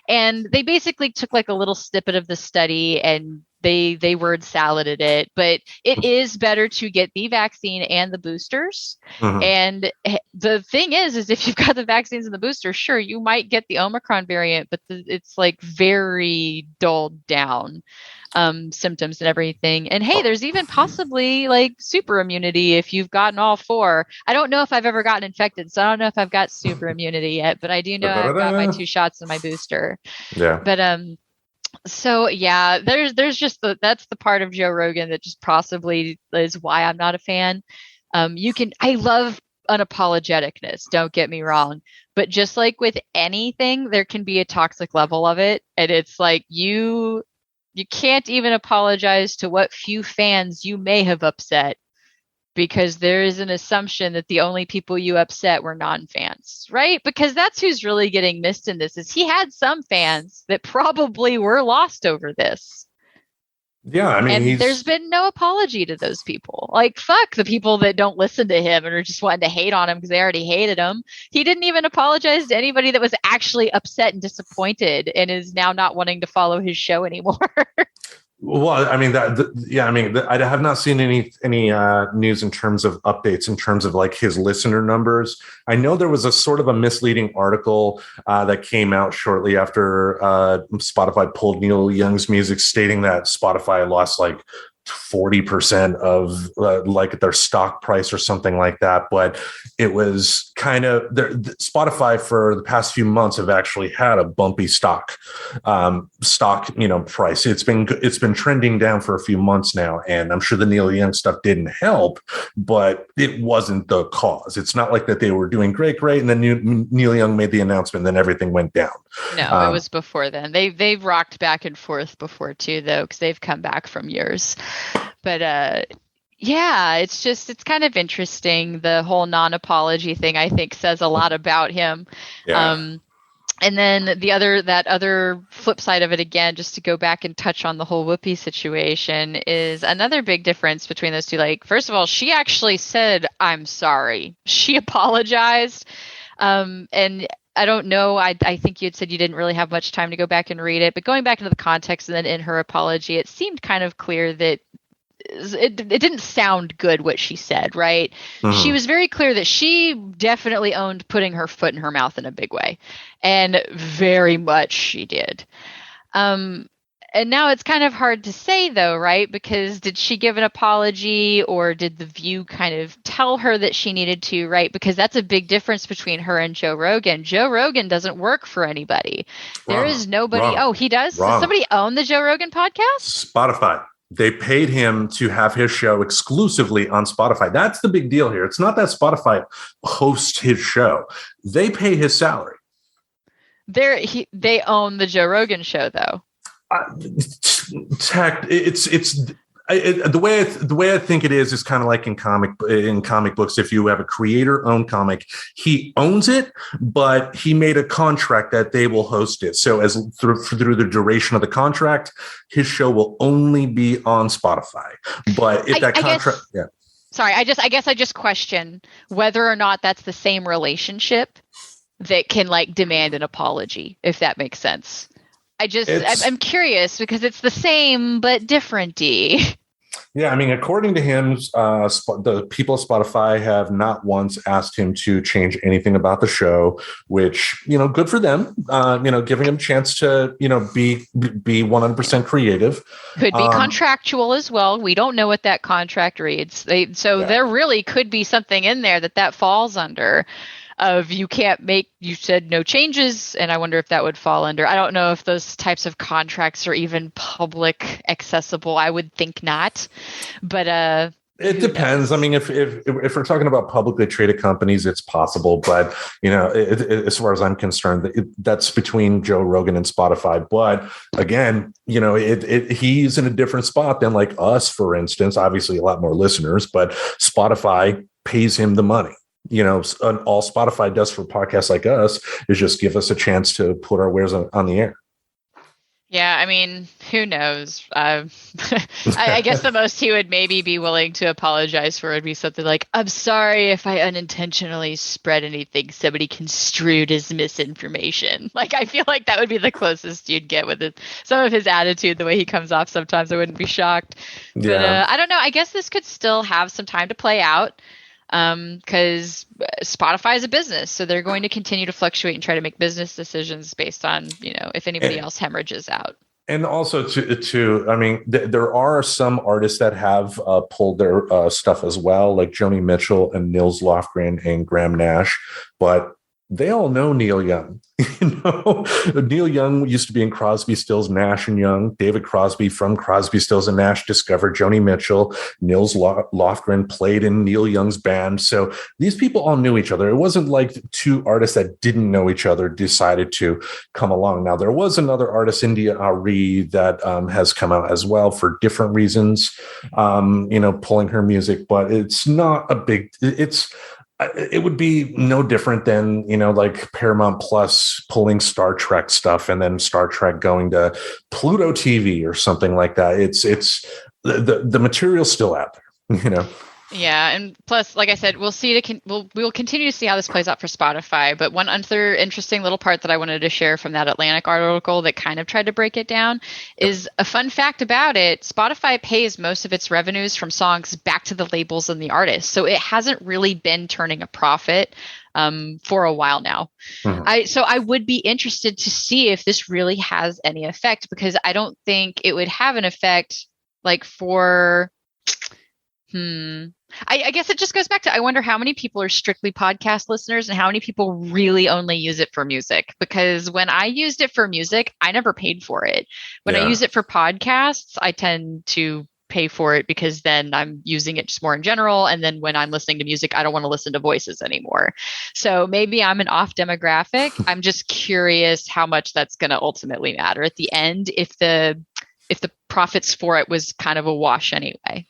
And they basically took like a little snippet of the study and they word saladed it, but it is better to get the vaccine and the boosters. And the thing is if you've got the vaccines and the boosters, sure, you might get the Omicron variant, but it's like very dulled down symptoms and everything. And hey, there's even possibly like super immunity if you've gotten all four. I don't know if I've ever gotten infected, so I don't know if I've got super immunity yet, but I do know I've got my 2 shots and my booster. Yeah. But so yeah, there's just that's the part of Joe Rogan that just possibly is why I'm not a fan. I love unapologeticness, don't get me wrong, but just like with anything, there can be a toxic level of it, and it's like you can't even apologize to what few fans you may have upset, because there is an assumption that the only people you upset were non-fans, right? Because that's who's really getting missed in this, is he had some fans that probably were lost over this. Yeah, I mean, and there's been no apology to those people. Like, fuck the people that don't listen to him and are just wanting to hate on him because they already hated him. He didn't even apologize to anybody that was actually upset and disappointed and is now not wanting to follow his show anymore. Well, I mean I have not seen any news in terms of updates in terms of like his listener numbers. I know there was a sort of a misleading article that came out shortly after Spotify pulled Neil Young's music, stating that Spotify lost like 40% of like their stock price or something like that. But it was kind of Spotify for the past few months have actually had a bumpy stock, price. It's been trending down for a few months now. And I'm sure the Neil Young stuff didn't help, but it wasn't the cause. It's not like that they were doing great. And then Neil Young made the announcement, and then everything went down. No, it was before then. They've rocked back and forth before too, though, because they've come back from years. But yeah, it's kind of interesting. The whole non-apology thing, I think, says a lot about him. Yeah. And then that other flip side of it, again, just to go back and touch on the whole Whoopi situation, is another big difference between those two. Like, first of all, she actually said, "I'm sorry." She apologized. And I don't know. I think you had said you didn't really have much time to go back and read it, but going back into the context and then in her apology, it seemed kind of clear that it didn't sound good what she said, right? She was very clear that she definitely owned putting her foot in her mouth in a big way, and very much she did. And now it's kind of hard to say, though, right? Because did she give an apology, or did The View kind of tell her that she needed to, right? Because that's a big difference between her and Joe Rogan. Joe Rogan doesn't work for anybody. There is nobody. Oh, he does? Does somebody own the Joe Rogan podcast? Spotify. They paid him to have his show exclusively on Spotify. That's the big deal here. It's not that Spotify hosts his show. They pay his salary. They own the Joe Rogan show, though. The way I think it is kind of like in comic books. If you have a creator-owned comic, he owns it, but he made a contract that they will host it. So as through the duration of the contract, his show will only be on Spotify. But if I guess I just question whether or not that's the same relationship that can like demand an apology, if that makes sense. I'm curious because it's the same but different-y. Yeah, I mean, according to him, the people at Spotify have not once asked him to change anything about the show, which, good for them. Giving him a chance to, be 100% creative. Could be contractual as well. We don't know what that contract reads. There really could be something in there that falls under. Of you said no changes, and I wonder if that would fall under. I don't know if those types of contracts are even public accessible. I would think not, but it depends. I mean, if we're talking about publicly traded companies, it's possible, but as far as I'm concerned, that's between Joe Rogan and Spotify. But again, he's in a different spot than like us, for instance. Obviously, a lot more listeners, but Spotify pays him the money. All Spotify does for podcasts like us is just give us a chance to put our wares on the air. Yeah, I mean, who knows? I guess the most he would maybe be willing to apologize for would be something like, "I'm sorry if I unintentionally spread anything somebody construed as misinformation." Like, I feel like that would be the closest you'd get with some of his attitude, the way he comes off sometimes. I wouldn't be shocked. Yeah. But I don't know. I guess this could still have some time to play out. Because Spotify is a business, so they're going to continue to fluctuate and try to make business decisions based on, if anybody else hemorrhages out. And also I mean, there are some artists that have pulled their stuff as well, like Joni Mitchell and Nils Lofgren and Graham Nash, but they all know Neil Young. Neil Young used to be in Crosby, Stills, Nash and Young. David Crosby from Crosby, Stills and Nash discovered Joni Mitchell. Nils Lofgren played in Neil Young's band. So these people all knew each other. It wasn't like two artists that didn't know each other decided to come along. Now, there was another artist, India Arie, that has come out as well for different reasons, pulling her music, but it's not a big, it would be no different than, like Paramount Plus pulling Star Trek stuff and then Star Trek going to Pluto TV or something like that. It's the material's still out there, Yeah, and plus, like I said, we'll continue to see how this plays out for Spotify. But one other interesting little part that I wanted to share from that Atlantic article that kind of tried to break it down is a fun fact about it. Spotify pays most of its revenues from songs back to the labels and the artists, so it hasn't really been turning a profit for a while now. Mm-hmm. I would be interested to see if this really has any effect, because I don't think it would have an effect like for. I guess it just goes back to, I wonder how many people are strictly podcast listeners and how many people really only use it for music. Because when I used it for music, I never paid for it. When I use it for podcasts, I tend to pay for it because then I'm using it just more in general. And then when I'm listening to music, I don't want to listen to voices anymore. So maybe I'm an off demographic. I'm just curious how much that's going to ultimately matter at the end if the profits for it was kind of a wash anyway.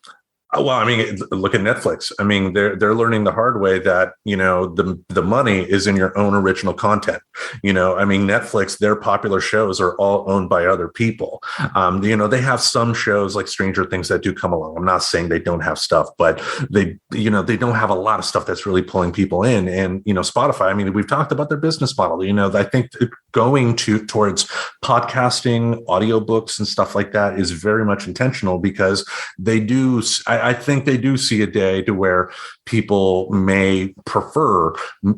Well, I mean, look at Netflix. I mean, they're learning the hard way that, the money is in your own original content. I mean, Netflix, their popular shows are all owned by other people. They have some shows like Stranger Things that do come along. I'm not saying they don't have stuff, but they don't have a lot of stuff that's really pulling people in. And, Spotify, I mean, we've talked about their business model. I think going towards podcasting, audiobooks and stuff like that is very much intentional, because they do. I think they do see a day to where people may prefer,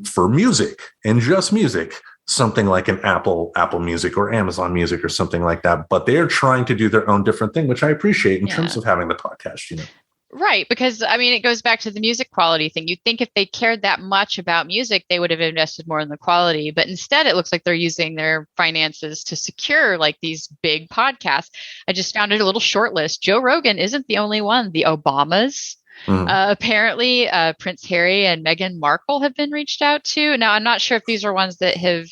for music and just music, something like an Apple Music or Amazon Music or something like that. But they're trying to do their own different thing, which I appreciate in terms of having the podcast, Right, because I mean, it goes back to the music quality thing. You'd think if they cared that much about music, they would have invested more in the quality. But instead, it looks like they're using their finances to secure like these big podcasts. I just found it a little short list. Joe Rogan isn't the only one. The Obamas. Apparently, Prince Harry and Meghan Markle have been reached out to. Now, I'm not sure if these are ones that have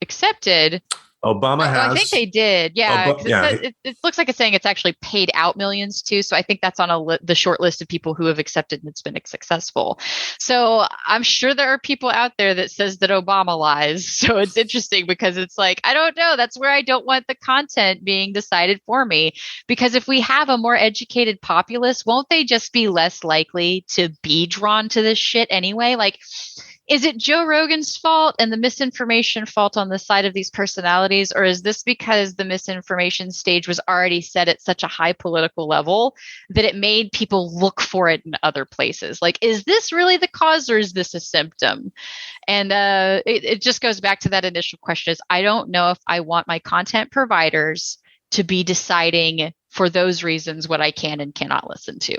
accepted. Obama has. I think they did. Yeah. It looks like it's saying it's actually paid out millions too. So I think that's on the short list of people who have accepted and it's been successful. So I'm sure there are people out there that says that Obama lies. So it's interesting because it's like, I don't know. That's where I don't want the content being decided for me. Because if we have a more educated populace, won't they just be less likely to be drawn to this shit anyway? Like, is it Joe Rogan's fault and the misinformation fault on the side of these personalities? Or is this because the misinformation stage was already set at such a high political level that it made people look for it in other places? Like, is this really the cause or is this a symptom? And it just goes back to that initial question is I don't know if I want my content providers to be deciding for those reasons what I can and cannot listen to,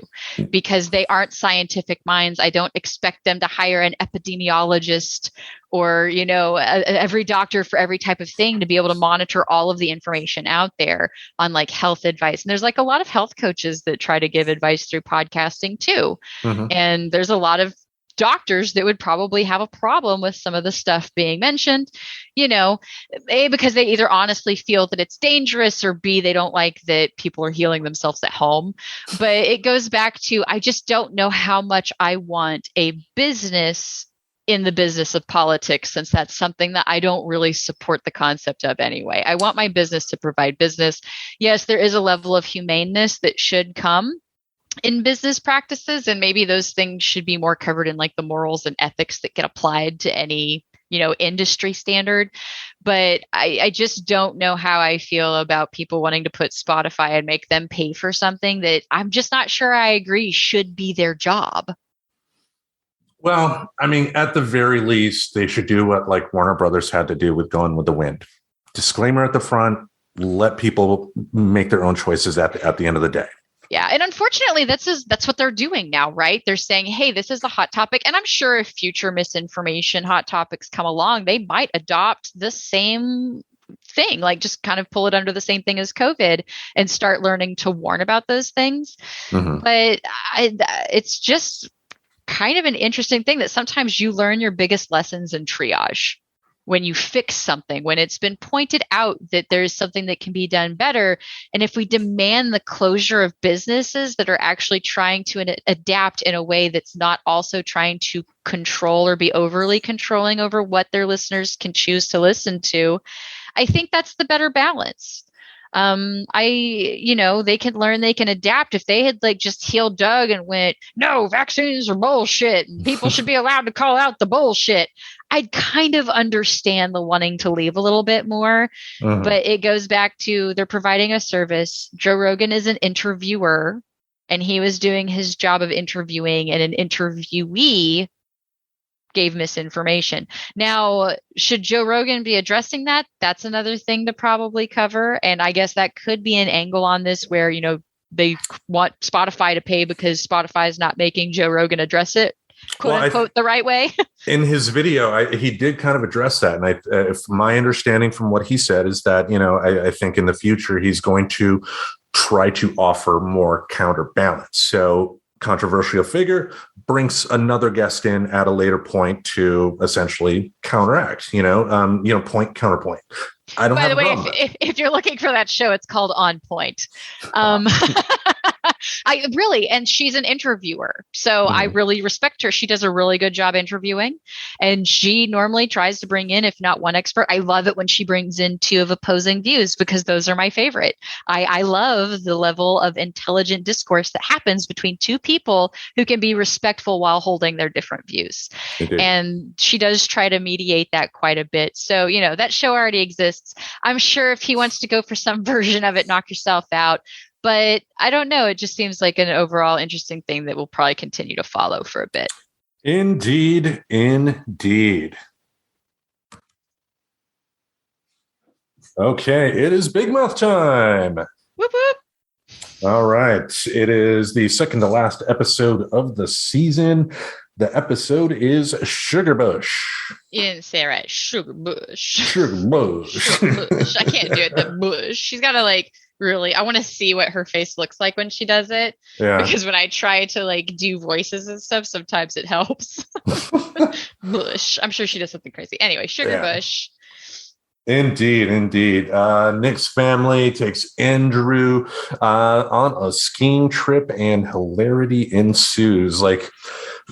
because they aren't scientific minds. I don't expect them to hire an epidemiologist or, every doctor for every type of thing to be able to monitor all of the information out there on like health advice. And there's like a lot of health coaches that try to give advice through podcasting too. Mm-hmm. And there's a lot of doctors that would probably have a problem with some of the stuff being mentioned, A, because they either honestly feel that it's dangerous, or B, they don't like that people are healing themselves at home. But it goes back to, I just don't know how much I want a business in the business of politics, since that's something that I don't really support the concept of anyway. I want my business to provide business. Yes, there is a level of humaneness that should come in business practices, and maybe those things should be more covered in like the morals and ethics that get applied to any industry standard. But I just don't know how I feel about people wanting to put Spotify and make them pay for something that I'm just not sure I agree should be their job. Well, I mean, at the very least, they should do what like Warner Brothers had to do with Gone with the Wind. Disclaimer at the front, let people make their own choices at the end of the day. Yeah. And unfortunately, that's what they're doing now, right? They're saying, hey, this is a hot topic. And I'm sure if future misinformation hot topics come along, they might adopt the same thing, like just kind of pull it under the same thing as COVID and start learning to warn about those things. Mm-hmm. But it's just kind of an interesting thing that sometimes you learn your biggest lessons in triage. When you fix something, when it's been pointed out that there's something that can be done better. And if we demand the closure of businesses that are actually trying to adapt in a way that's not also trying to control or be overly controlling over what their listeners can choose to listen to, I think that's the better balance. They can learn, they can adapt. If they had like just healed Doug and went, no, vaccines are bullshit and people should be allowed to call out the bullshit, I'd kind of understand the wanting to leave a little bit more. Uh-huh. But it goes back to they're providing a service. Joe Rogan is an interviewer and he was doing his job of interviewing, and an interviewee gave misinformation. Now, should Joe Rogan be addressing that? That's another thing to probably cover. And I guess that could be an angle on this where, they want Spotify to pay because Spotify is not making Joe Rogan address it, quote unquote, the right way. In his video, he did kind of address that. And if my understanding from what he said is that, I think in the future, he's going to try to offer more counterbalance. So controversial figure brings another guest in at a later point to essentially counteract, point, counterpoint. I don't. By the way, if you're looking for that show, it's called On Point. And she's an interviewer, so I really respect her. She does a really good job interviewing, and she normally tries to bring in, if not one expert. I love it when she brings in two of opposing views because those are my favorite. I love the level of intelligent discourse that happens between two people who can be respectful while holding their different views. And she does try to mediate that quite a bit. So, that show already exists. I'm sure if he wants to go for some version of it, knock yourself out. But I don't know. It just seems like an overall interesting thing that will probably continue to follow for a bit. Indeed. Okay, it is Big Mouth time. Whoop, whoop. All right. It is the second to last episode of the season. The episode is Sugarbush. You didn't say it right. Sugarbush. Sugarbush. I can't do it. The bush. She's got to really, I want to see what her face looks like when she does it. Yeah. Because when I try to do voices and stuff, sometimes it helps. Bush. I'm sure she does something crazy. Anyway, Sugarbush. Yeah. Indeed. Nick's family takes Andrew on a skiing trip, and hilarity ensues.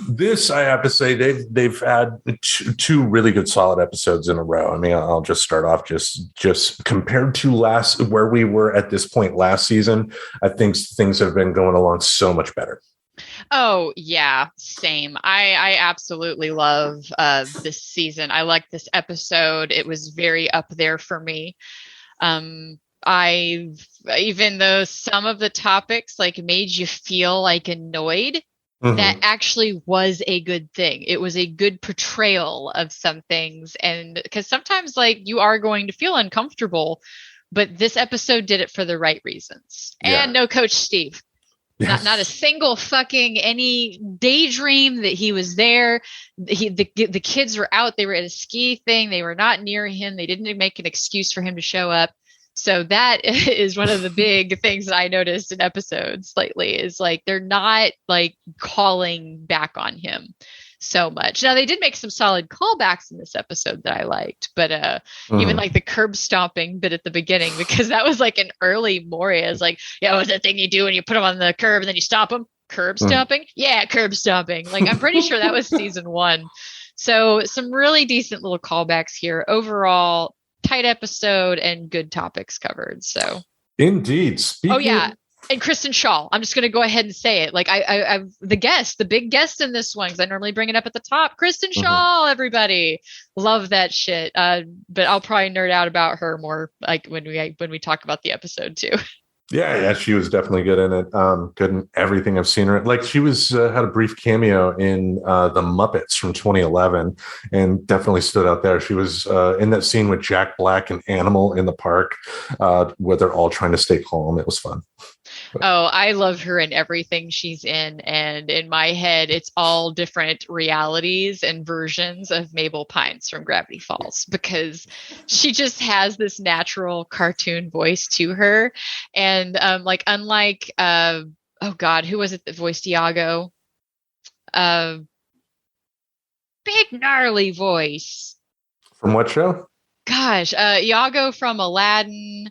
This, I have to say, they've had two really good solid episodes in a row. I mean, I'll just start off just compared to where we were at this point last season. I think things have been going along so much better. Oh yeah, same. I absolutely love this season. I like this episode. It was very up there for me. I even though some of the topics like made you feel like annoyed, that actually was a good thing. It was a good portrayal of some things, and because sometimes like you are going to feel uncomfortable, but this episode did it for the right reasons. Yeah. And no Coach Steve. Not a single fucking any daydream that he was there. The kids were out. They were at a ski thing. They were not near him. They didn't make an excuse for him to show up. So that is one of the big things that I noticed in episodes lately is like they're not like calling back on him so much. Now they did make some solid callbacks in this episode that I liked, but even like the curb stomping bit at the beginning, because that was like an early Moria is like, yeah, what's that thing you do when you put them on the curb and then you stop them? Curb stomping? Yeah, curb stomping. Like I'm pretty sure that was season 1. So some really decent little callbacks here. Overall, tight episode and good topics covered. So indeed. Oh yeah. And Kristen Shaw, I'm just going to go ahead and say it. Like the big guest in this one, because I normally bring it up at the top. Kristen Shaw, everybody, love that shit. But I'll probably nerd out about her more like when we talk about the episode too. Yeah, she was definitely good in it. Good in everything I've seen her. Like she was had a brief cameo in the Muppets from 2011, and definitely stood out there. She was in that scene with Jack Black and Animal in the park, where they're all trying to stay calm. It was fun. Oh, I love her in everything she's in. And in my head, it's all different realities and versions of Mabel Pines from Gravity Falls, because she just has this natural cartoon voice to her. And like, unlike, oh God, who was it that voiced Iago? Big gnarly voice. From what show? Gosh, Iago from Aladdin.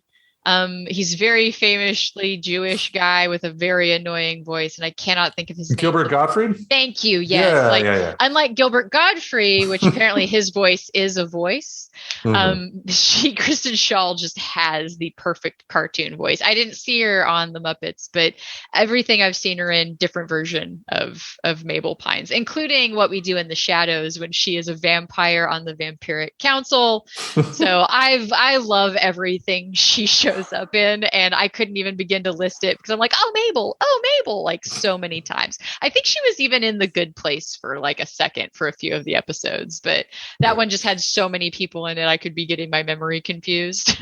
He's very famously Jewish guy with a very annoying voice, and I cannot think of his name. Gilbert Gottfried? Thank you. Yes. Yeah. Unlike Gilbert Gottfried, which apparently his voice is a voice, Kristen Shaw just has the perfect cartoon voice. I didn't see her on the Muppets, but everything I've seen her in, different version of Mabel Pines, including What We Do in the Shadows when she is a vampire on the Vampiric Council. So I love everything she shows up in, and I couldn't even begin to list it because I'm like, oh Mabel, like so many times. I think she was even in The Good Place for like a second for a few of the episodes, but that one just had so many people in it I could be getting my memory confused.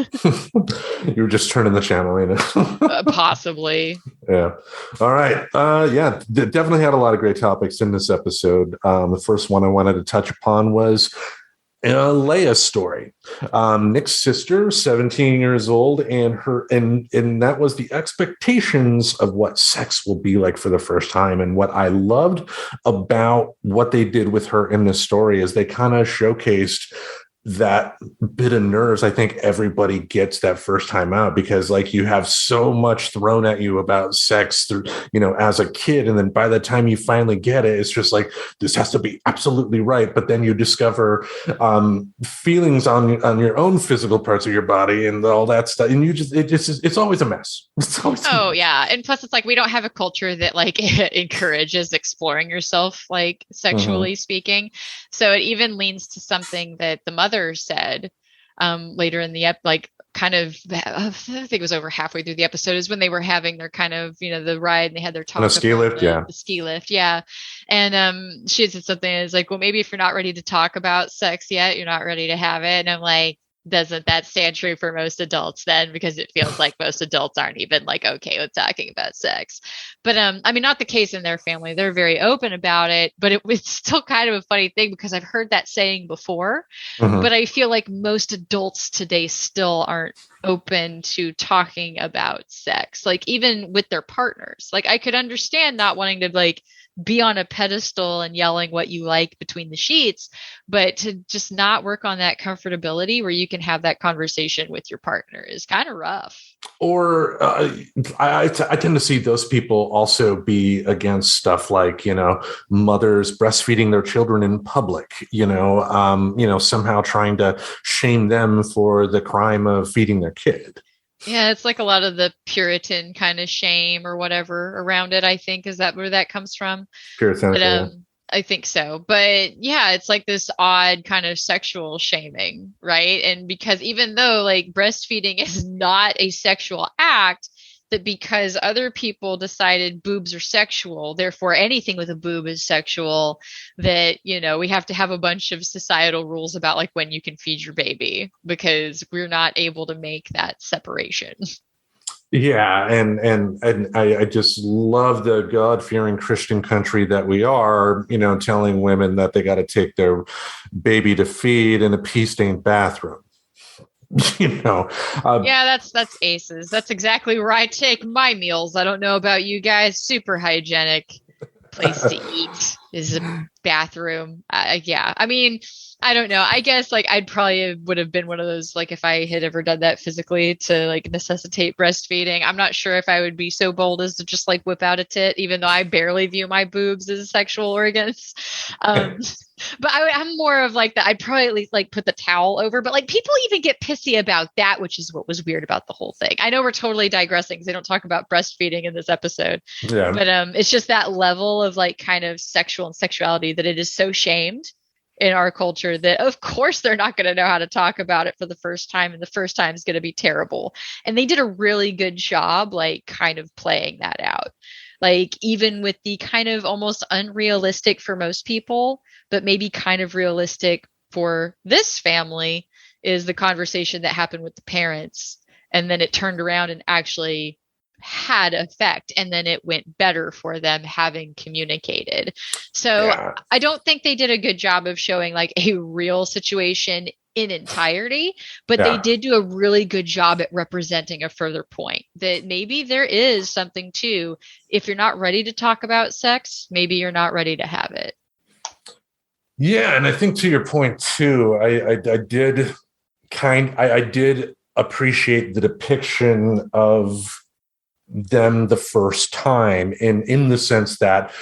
You were just turning the channel, you know. Possibly. Yeah. All right. Definitely had a lot of great topics in this episode. The first one I wanted to touch upon was Leia's story. Nick's sister, 17 years old, and that was the expectations of what sex will be like for the first time. And what I loved about what they did with her in this story is they kind of showcased that bit of nerves I think everybody gets that first time out, because like you have so much thrown at you about sex through, as a kid. And then by the time you finally get it, it's just like, this has to be absolutely right. But then you discover feelings on your own physical parts of your body and all that stuff. And it's always a mess. Yeah. And plus it's like, we don't have a culture that like encourages exploring yourself, like sexually speaking. So it even leans to something that the mother said later in the I think it was over halfway through the episode, is when they were having their kind of the ride and they had their talk on a ski lift, the ski lift, and she said something is like, well, maybe if you're not ready to talk about sex yet, you're not ready to have it. And I'm like, doesn't that stand true for most adults then? Because it feels like most adults aren't even like okay with talking about sex. But I mean, not the case in their family. They're very open about it, but it's still kind of a funny thing because I've heard that saying before, but I feel like most adults today still aren't open to talking about sex, like even with their partners. Like I could understand not wanting to like be on a pedestal and yelling what you like between the sheets, but to just not work on that comfortability where you can have that conversation with your partner is kind of rough. Or I tend to see those people also be against stuff like, mothers breastfeeding their children in public, somehow trying to shame them for the crime of feeding their kid. Yeah, it's like a lot of the Puritan kind of shame or whatever around it, I think. Is that where that comes from? But Puritanical. Yeah. I think so. But yeah, it's like this odd kind of sexual shaming, right? And because even though like breastfeeding is not a sexual act, that because other people decided boobs are sexual, therefore anything with a boob is sexual, that, we have to have a bunch of societal rules about like when you can feed your baby because we're not able to make that separation. Yeah, and I just love the God-fearing Christian country that we are, telling women that they got to take their baby to feed in a pea-stained bathroom. Yeah, that's aces. That's exactly where I take my meals. I don't know about you guys. Super hygienic place to eat is a bathroom. Yeah, I mean, I don't know. I guess like I'd probably would have been one of those, like if I had ever done that physically to like necessitate breastfeeding. I'm not sure if I would be so bold as to just like whip out a tit, even though I barely view my boobs as sexual organs. But I'm more of like that. I'd probably at least like put the towel over, but like people even get pissy about that, which is what was weird about the whole thing. I know we're totally digressing because they don't talk about breastfeeding in this episode, Yeah. but it's just that level of like kind of sexual and sexuality that it is so shamed in our culture that of course they're not going to know how to talk about it for the first time, and the first time is going to be terrible. And they did a really good job like kind of playing that out, like even with the kind of almost unrealistic for most people but maybe kind of realistic for this family is the conversation that happened with the parents, and then it turned around and actually had effect, and then it went better for them having communicated. So yeah. I don't think they did a good job of showing like a real situation in entirety, but they did do a really good job at representing a further point that maybe there is something to, if you're not ready to talk about sex, maybe you're not ready to have it. Yeah, and I think to your point too, I did appreciate the depiction of them the first time in the sense that,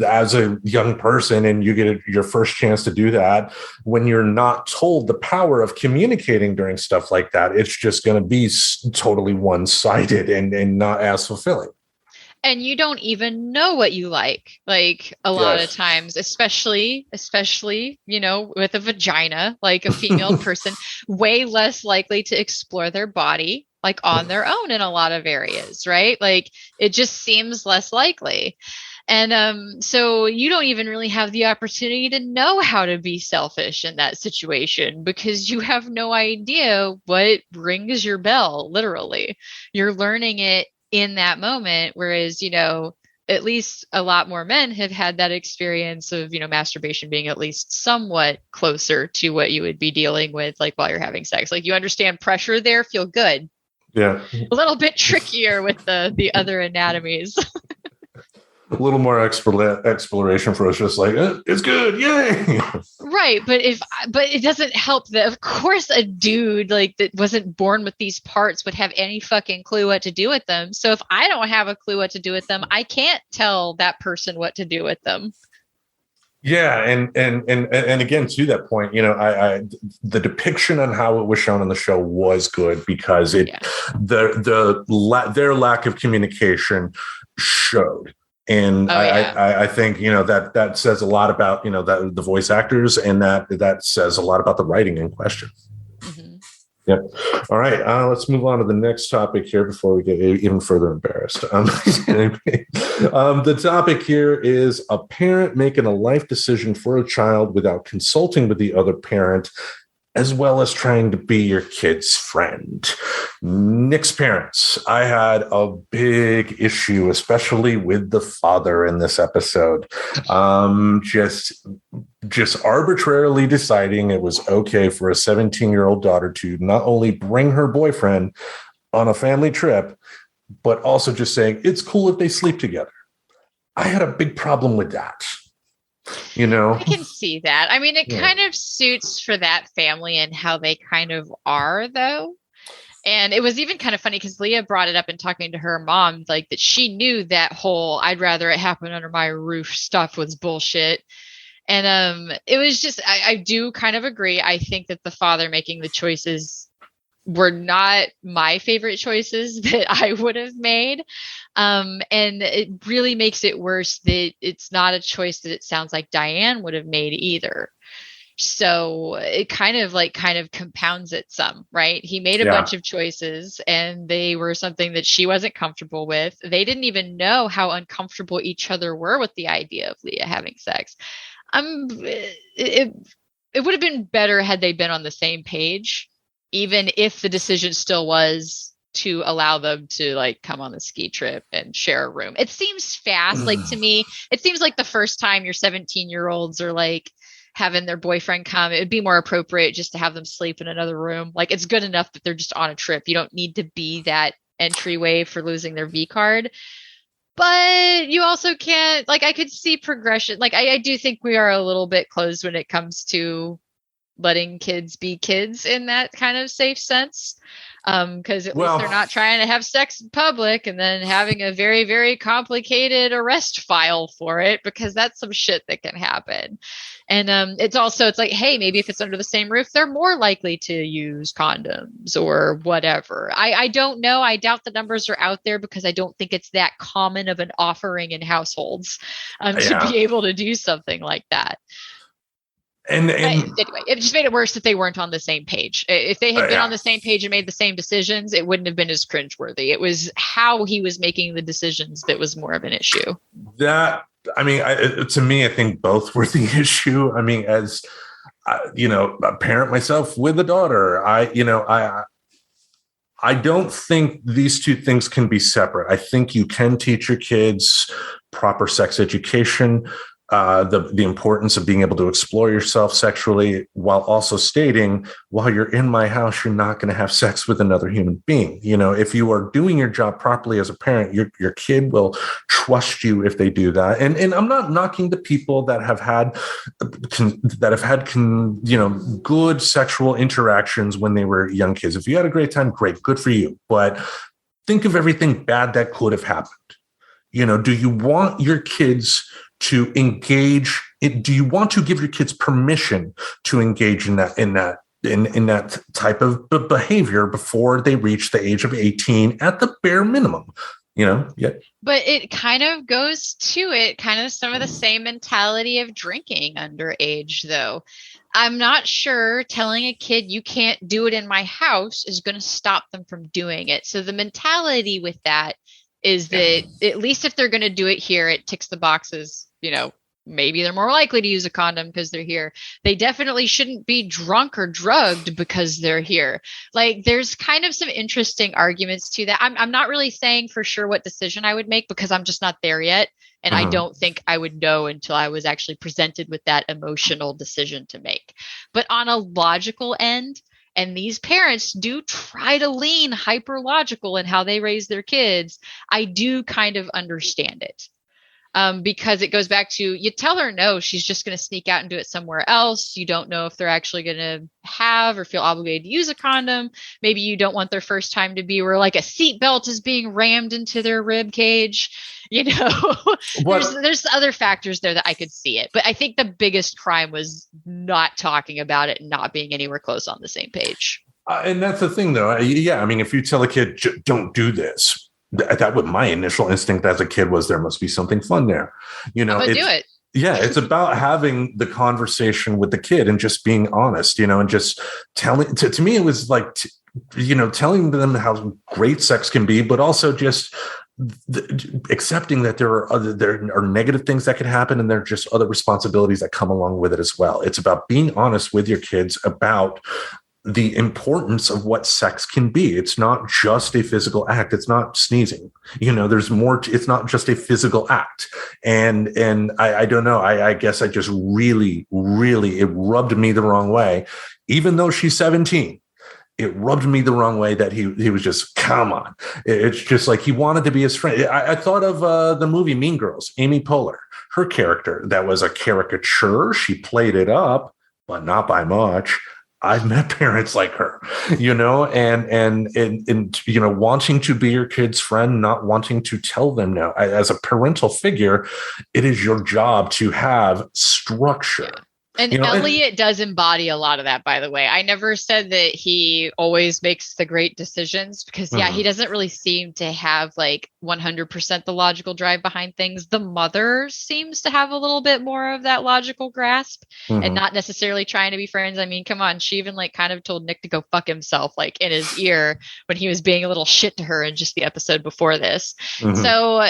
as a young person and you get your first chance to do that, when you're not told the power of communicating during stuff like that, it's just going to be totally one-sided and not as fulfilling. And you don't even know what you like a lot of times, especially, with a vagina, like a female person, way less likely to explore their body, like on their own in a lot of areas, right? Like it just seems less likely. And so you don't even really have the opportunity to know how to be selfish in that situation because you have no idea what rings your bell, literally. You're learning it in that moment, whereas at least a lot more men have had that experience of masturbation being at least somewhat closer to what you would be dealing with like while you're having sex. Like you understand pressure there, feel good. Yeah, a little bit trickier with the other anatomies. A little more exploration for us, just like it's good, yay! Right, but it doesn't help that of course a dude like that wasn't born with these parts would have any fucking clue what to do with them. So if I don't have a clue what to do with them, I can't tell that person what to do with them. Yeah, and again to that point, I the depiction on how it was shown on the show was good because their lack of communication showed. And I think, that says a lot about, that the voice actors, and that says a lot about the writing in question. Mm-hmm. Yep. All right. Let's move on to the next topic here before we get even further embarrassed. The topic here is a parent making a life decision for a child without consulting with the other parent, as well as trying to be your kid's friend. Nick's parents. I had a big issue, especially with the father in this episode. Just arbitrarily deciding it was okay for a 17-year-old daughter to not only bring her boyfriend on a family trip, but also just saying it's cool if they sleep together. I had a big problem with that. I can see that. I mean, it kind of suits for that family and how they kind of are, though. And it was even kind of funny because Leah brought it up in talking to her mom, like that she knew that whole I'd rather it happen under my roof stuff was bullshit. And it was just, I do kind of agree. I think that the father making the choices were not my favorite choices that I would have made. And it really makes it worse that it's not a choice that it sounds like Diane would have made either. So it kind of compounds it some, right? He made a bunch of choices and they were something that she wasn't comfortable with. They didn't even know how uncomfortable each other were with the idea of Leah having sex. It would have been better had they been on the same page, even if the decision still was to allow them to like come on the ski trip and share a room. It seems fast. Like to me, it seems like the first time your 17-year-olds are like having their boyfriend come, it would be more appropriate just to have them sleep in another room. Like it's good enough that they're just on a trip. You don't need to be that entryway for losing their V card. But you also can't, like, I could see progression. Like I do think we are a little bit closed when it comes to letting kids be kids in that kind of safe sense. Because at least they're not trying to have sex in public and then having a very, very complicated arrest file for it, because that's some shit that can happen. And it's like, hey, maybe if it's under the same roof, they're more likely to use condoms or whatever. I don't know. I doubt the numbers are out there because I don't think it's that common of an offering in households to be able to do something like that. And anyway, it just made it worse that they weren't on the same page. If they had been on the same page and made the same decisions, it wouldn't have been as cringeworthy. It was how he was making the decisions that was more of an issue. To me, I think both were the issue. I mean, as a parent myself with a daughter, I don't think these two things can be separate. I think you can teach your kids proper sex education, the importance of being able to explore yourself sexually, while also stating, while you're in my house, you're not going to have sex with another human being. If you are doing your job properly as a parent, your kid will trust you if they do that. And I'm not knocking the people that have had good sexual interactions when they were young kids. If you had a great time, great, good for you. But think of everything bad that could have happened. Do you want your kids to engage? Do you want to give your kids permission to engage in that type of behavior before they reach the age of 18 at the bare minimum? But it kind of goes to some of the same mentality of drinking underage, though. I'm not sure telling a kid you can't do it in my house is going to stop them from doing it. So the mentality with that is that at least if they're going to do it here, it ticks the boxes. Maybe they're more likely to use a condom because they're here. They definitely shouldn't be drunk or drugged because they're here. Like, there's kind of some interesting arguments to that. I'm not really saying for sure what decision I would make because I'm just not there yet. And I don't think I would know until I was actually presented with that emotional decision to make. But on a logical end, and these parents do try to lean hyper logical in how they raise their kids, I do kind of understand it. Because it goes back to, you tell her no, she's just going to sneak out and do it somewhere else. You don't know if they're actually going to have or feel obligated to use a condom. Maybe you don't want their first time to be where like a seatbelt is being rammed into their rib cage. There's other factors there that I could see it. But I think the biggest crime was not talking about it and not being anywhere close on the same page. And that's the thing, though. If you tell a kid, don't do this, that was my initial instinct as a kid was there must be something fun there. Do it. Yeah, it's about having the conversation with the kid and just being honest, and just telling. To me, it was like, telling them how great sex can be, but also just accepting that there are negative things that can happen, and there are just other responsibilities that come along with it as well. It's about being honest with your kids about the importance of what sex can be. It's not just a physical act. It's not sneezing. There's more. It's not just a physical act. And I don't know. I guess I just really, it rubbed me the wrong way. Even though she's 17, it rubbed me the wrong way that he was just, come on. It's just like he wanted to be his friend. I thought of the movie Mean Girls, Amy Poehler, her character. That was a caricature. She played it up, but not by much. I've met parents like her, and wanting to be your kid's friend, not wanting to tell them no. As a parental figure, it is your job to have structure. And Elliot does embody a lot of that, by the way. I never said that he always makes the great decisions because, he doesn't really seem to have like 100% the logical drive behind things. The mother seems to have a little bit more of that logical grasp and not necessarily trying to be friends. I mean, come on. She even like kind of told Nick to go fuck himself like in his ear when he was being a little shit to her in just the episode before this. So,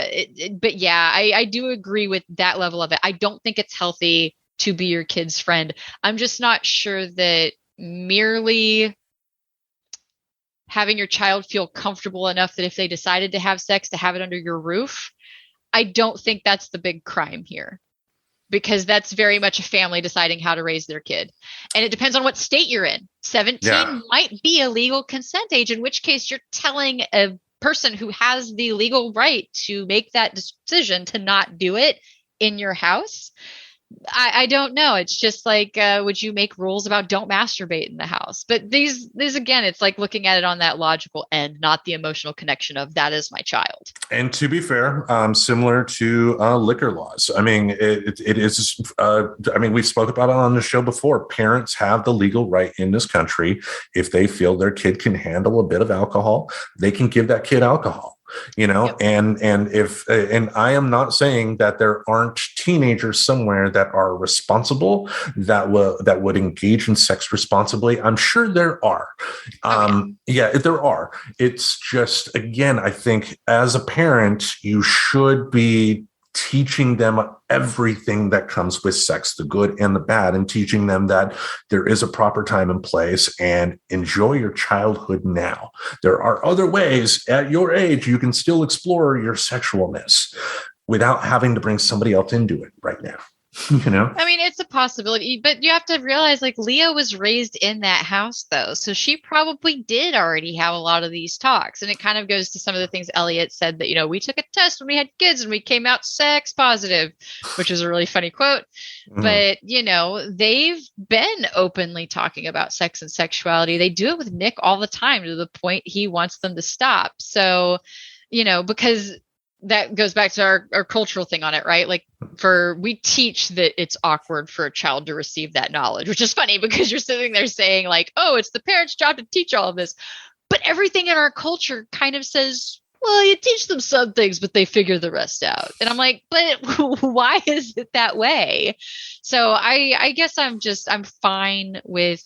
but yeah, I do agree with that level of it. I don't think it's healthy to be your kid's friend. I'm just not sure that merely having your child feel comfortable enough that if they decided to have sex, to have it under your roof. I don't think that's the big crime here, because that's very much a family deciding how to raise their kid. And it depends on what state you're in. 17 might be a legal consent age, in which case you're telling a person who has the legal right to make that decision to not do it in your house. I don't know. It's just like, would you make rules about don't masturbate in the house? But these again, it's like looking at it on that logical end, not the emotional connection of that is my child. And to be fair, similar to liquor laws. I mean, it is. I mean, we spoke about it on the show before. Parents have the legal right in this country, if they feel their kid can handle a bit of alcohol, they can give that kid alcohol. And I am not saying that there aren't teenagers somewhere that are responsible, that would engage in sex responsibly. I'm sure there are. There are. It's just, again, I think as a parent, you should be teaching them everything that comes with sex, the good and the bad, and teaching them that there is a proper time and place, and enjoy your childhood now. There are other ways at your age you can still explore your sexualness without having to bring somebody else into it right now. I mean, it's a possibility, but you have to realize like Leah was raised in that house though. So she probably did already have a lot of these talks. And it kind of goes to some of the things Elliot said that, we took a test when we had kids and we came out sex positive, which is a really funny quote. But, they've been openly talking about sex and sexuality. They do it with Nick all the time to the point he wants them to stop. So, because that goes back to our cultural thing on it, right? Like we teach that it's awkward for a child to receive that knowledge, which is funny because you're sitting there saying like, oh, it's the parents' job to teach all of this. But everything in our culture kind of says, well, you teach them some things, but they figure the rest out. And I'm like, but why is it that way? So I guess I'm fine with,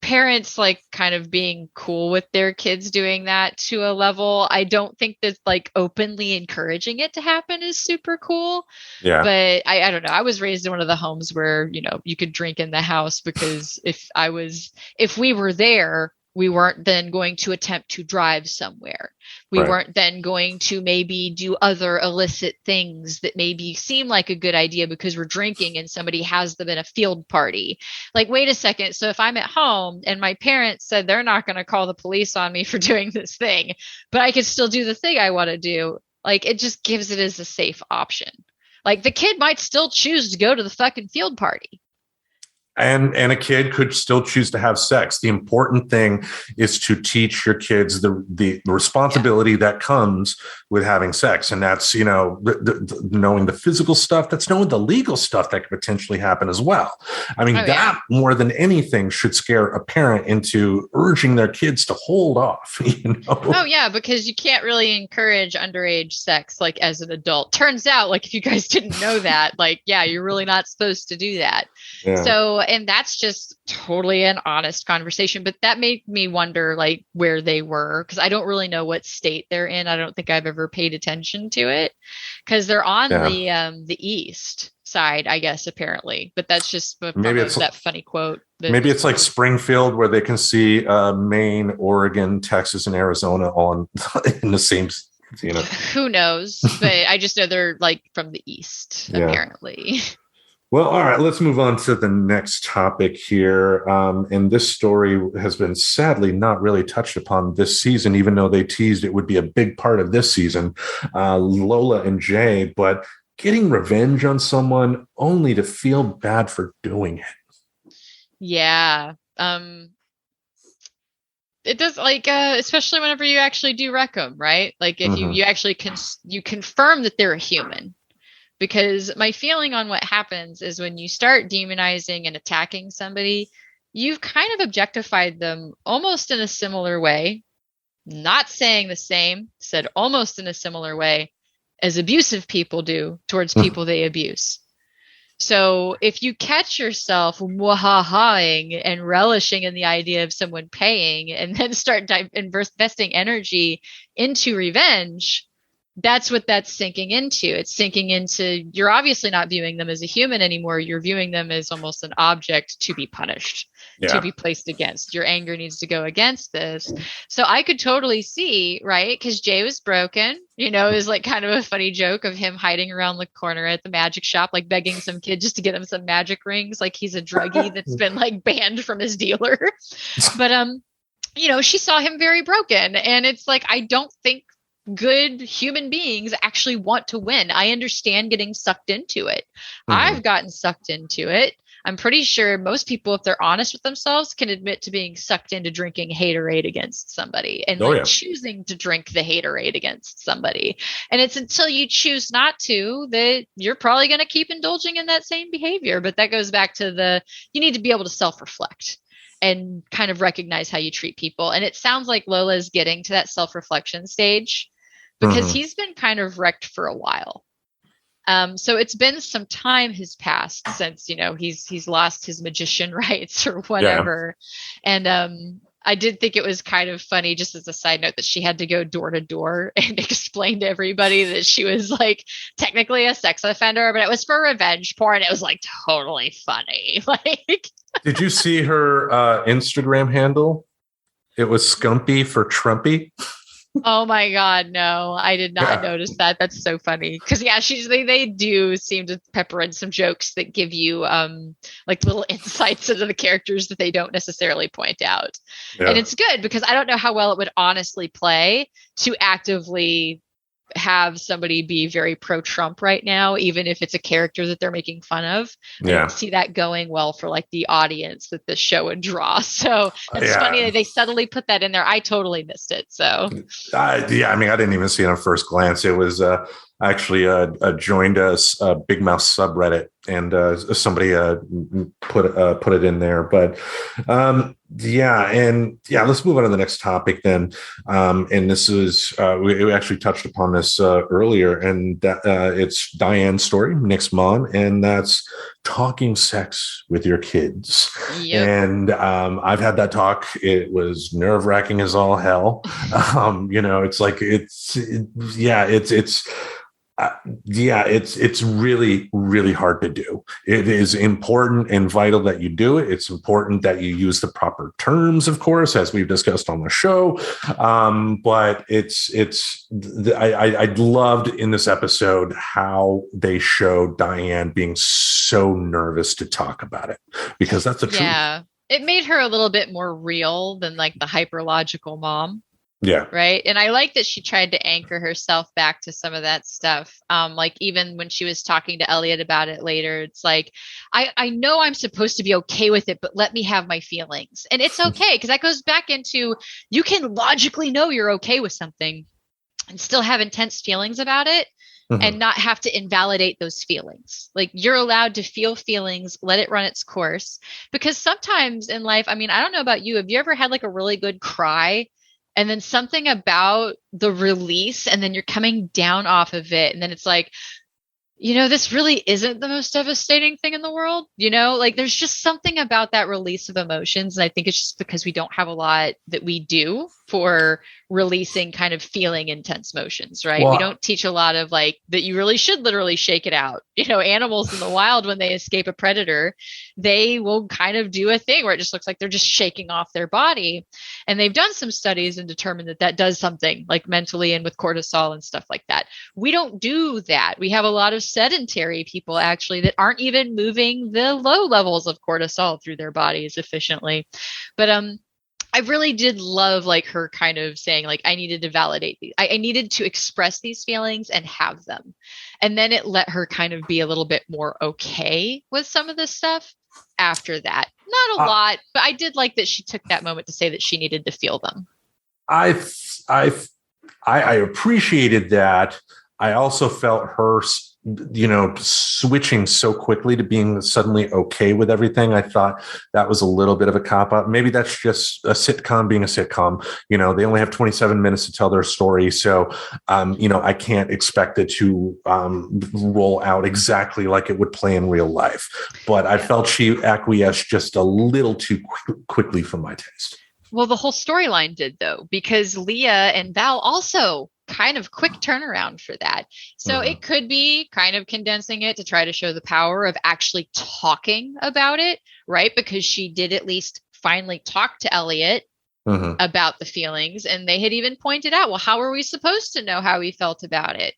parents like kind of being cool with their kids doing that to a level. I don't think that like openly encouraging it to happen is super cool. Yeah. But I don't know. I was raised in one of the homes where, you could drink in the house because if we were there, we weren't then going to attempt to drive somewhere. We weren't then going to maybe do other illicit things that maybe seem like a good idea because we're drinking and somebody has them in a field party. Like, wait a second. So if I'm at home and my parents said they're not going to call the police on me for doing this thing, but I can still do the thing I want to do, like it just gives it as a safe option. Like the kid might still choose to go to the fucking field party. And a kid could still choose to have sex. The important thing is to teach your kids the responsibility that comes with having sex. And that's, knowing the physical stuff, that's knowing the legal stuff that could potentially happen as well. I mean, that more than anything should scare a parent into urging their kids to hold off, Oh, yeah, because you can't really encourage underage sex like as an adult. Turns out, like, if you guys didn't know that, like, yeah, you're really not supposed to do that. Yeah. So, and that's just totally an honest conversation, but that made me wonder like where they were, because I don't really know what state they're in. I don't think I've ever paid attention to it because they're on the east side, I guess, apparently. But that's just maybe it's that funny quote. Maybe it's like Springfield, where they can see Maine, Oregon, Texas, and Arizona on in the same. Who knows? But I just know they're like from the east, apparently. Well, all right, let's move on to the next topic here. And this story has been sadly not really touched upon this season, even though they teased it would be a big part of this season, Lola and Jay, but getting revenge on someone only to feel bad for doing it. Yeah. It does, like, especially whenever you actually do wreck them, right? Like if you actually you confirm that they're a human. because my feeling on what happens is when you start demonizing and attacking somebody, you've kind of objectified them almost in a similar way, not saying the same, said almost in a similar way as abusive people do towards people they abuse. So if you catch yourself wahahaing and relishing in the idea of someone paying and then start investing energy into revenge, that's what that's sinking into. It's sinking into, you're obviously not viewing them as a human anymore. You're viewing them as almost an object to be punished, to be placed against. Your anger needs to go against this. So I could totally see, right? Because Jay was broken, you know, is like kind of a funny joke of him hiding around the corner at the magic shop, like begging some kid just to get him some magic rings. Like he's a druggie that's been like banned from his dealer. But, you know, she saw him very broken. And it's like, I don't think good human beings actually want to win. I understand getting sucked into it. I've gotten sucked into it. I'm pretty sure most people, if they're honest with themselves, can admit to being sucked into drinking haterade against somebody and choosing to drink the haterade against somebody. And it's until you choose not to that you're probably going to keep indulging in that same behavior. But that goes back to you need to be able to self-reflect and kind of recognize how you treat people. And it sounds like Lola is getting to that self-reflection stage, because he's been kind of wrecked for a while. So it's been some time has passed since, you know, he's lost his magician rights or whatever. And I did think it was kind of funny, just as a side note, that she had to go door to door and explain to everybody that she was like technically a sex offender, but it was for revenge porn. It was like totally funny. Like, did you see her Instagram handle? It was Scumpy for Trumpy. Oh my God, no, I did not notice that. That's so funny. Because they do seem to pepper in some jokes that give you like little insights into the characters that they don't necessarily point out. And it's good because I don't know how well it would honestly play to actively have somebody be very pro-Trump right now, even if it's a character that they're making fun of. I don't see that going well for like the audience that the show would draw. So it's funny that they subtly put that in there. I totally missed it. So I mean, I didn't even see it on first glance. It was actually joined a Big Mouth subreddit, and somebody put it in there. But let's move on to the next topic then. And this is we actually touched upon this earlier, and that it's Diane's story, Nick's mom, and that's talking sex with your kids. And I've had that talk. It was nerve-wracking as all hell. You know, it's like it's really, really hard to do. It is important and vital that you do it. It's important that you use the proper terms, of course, as we've discussed on the show. But I loved in this episode how they showed Diane being so nervous to talk about it, because that's the truth. Yeah, it made her a little bit more real than like the hyperlogical mom. Yeah. Right. And I like that she tried to anchor herself back to some of that stuff. Like even when she was talking to Elliot about it later, it's like, I know I'm supposed to be okay with it, but let me have my feelings. And it's okay, because that goes back into, you can logically know you're okay with something and still have intense feelings about it. And not have to invalidate those feelings. Like, you're allowed to feel feelings, let it run its course. Because sometimes in life, I mean, I don't know about you, have you ever had like a really good cry and then something about the release, and then you're coming down off of it, and then it's like, you know, this really isn't the most devastating thing in the world. You know, like there's just something about that release of emotions. And I think it's just because we don't have a lot that we do for releasing kind of feeling intense motions, right? Well, we don't teach a lot of like that you really should literally shake it out. You know, animals in the wild, when they escape a predator, they will kind of do a thing where it just looks like they're just shaking off their body. And they've done some studies and determined that that does something like mentally and with cortisol and stuff like that. We don't do that. We have a lot of sedentary people actually that aren't even moving the low levels of cortisol through their bodies efficiently. But I really did love like her kind of saying like, I needed to validate these. I needed to express these feelings and have them. And then it let her kind of be a little bit more okay with some of this stuff after that. Not a lot, but I did like that she took that moment to say that she needed to feel them. I appreciated that. I also felt her switching so quickly to being suddenly okay with everything. I thought that was a little bit of a cop out. Maybe that's just a sitcom being a sitcom. They only have 27 minutes to tell their story. So, I can't expect it to roll out exactly like it would play in real life. But I felt she acquiesced just a little too quickly for my taste. Well, the whole storyline did, though, because Leah and Val also kind of quick turnaround for that. So it could be kind of condensing it to try to show the power of actually talking about it, right? Because she did at least finally talk to Elliot about the feelings. And they had even pointed out, well, how are we supposed to know how he felt about it?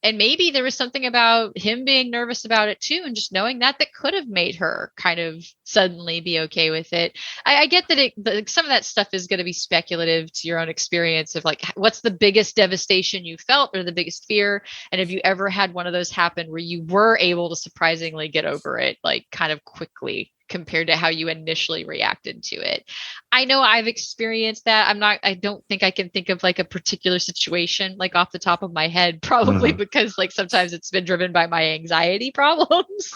And maybe there was something about him being nervous about it too, and just knowing that could have made her kind of suddenly be okay with it. I get that some of that stuff is going to be speculative to your own experience of like, what's the biggest devastation you felt or the biggest fear? And have you ever had one of those happen where you were able to surprisingly get over it, like kind of quickly compared to how you initially reacted to it? I know I've experienced that. I don't think I can think of like a particular situation like off the top of my head, probably because like sometimes it's been driven by my anxiety problems.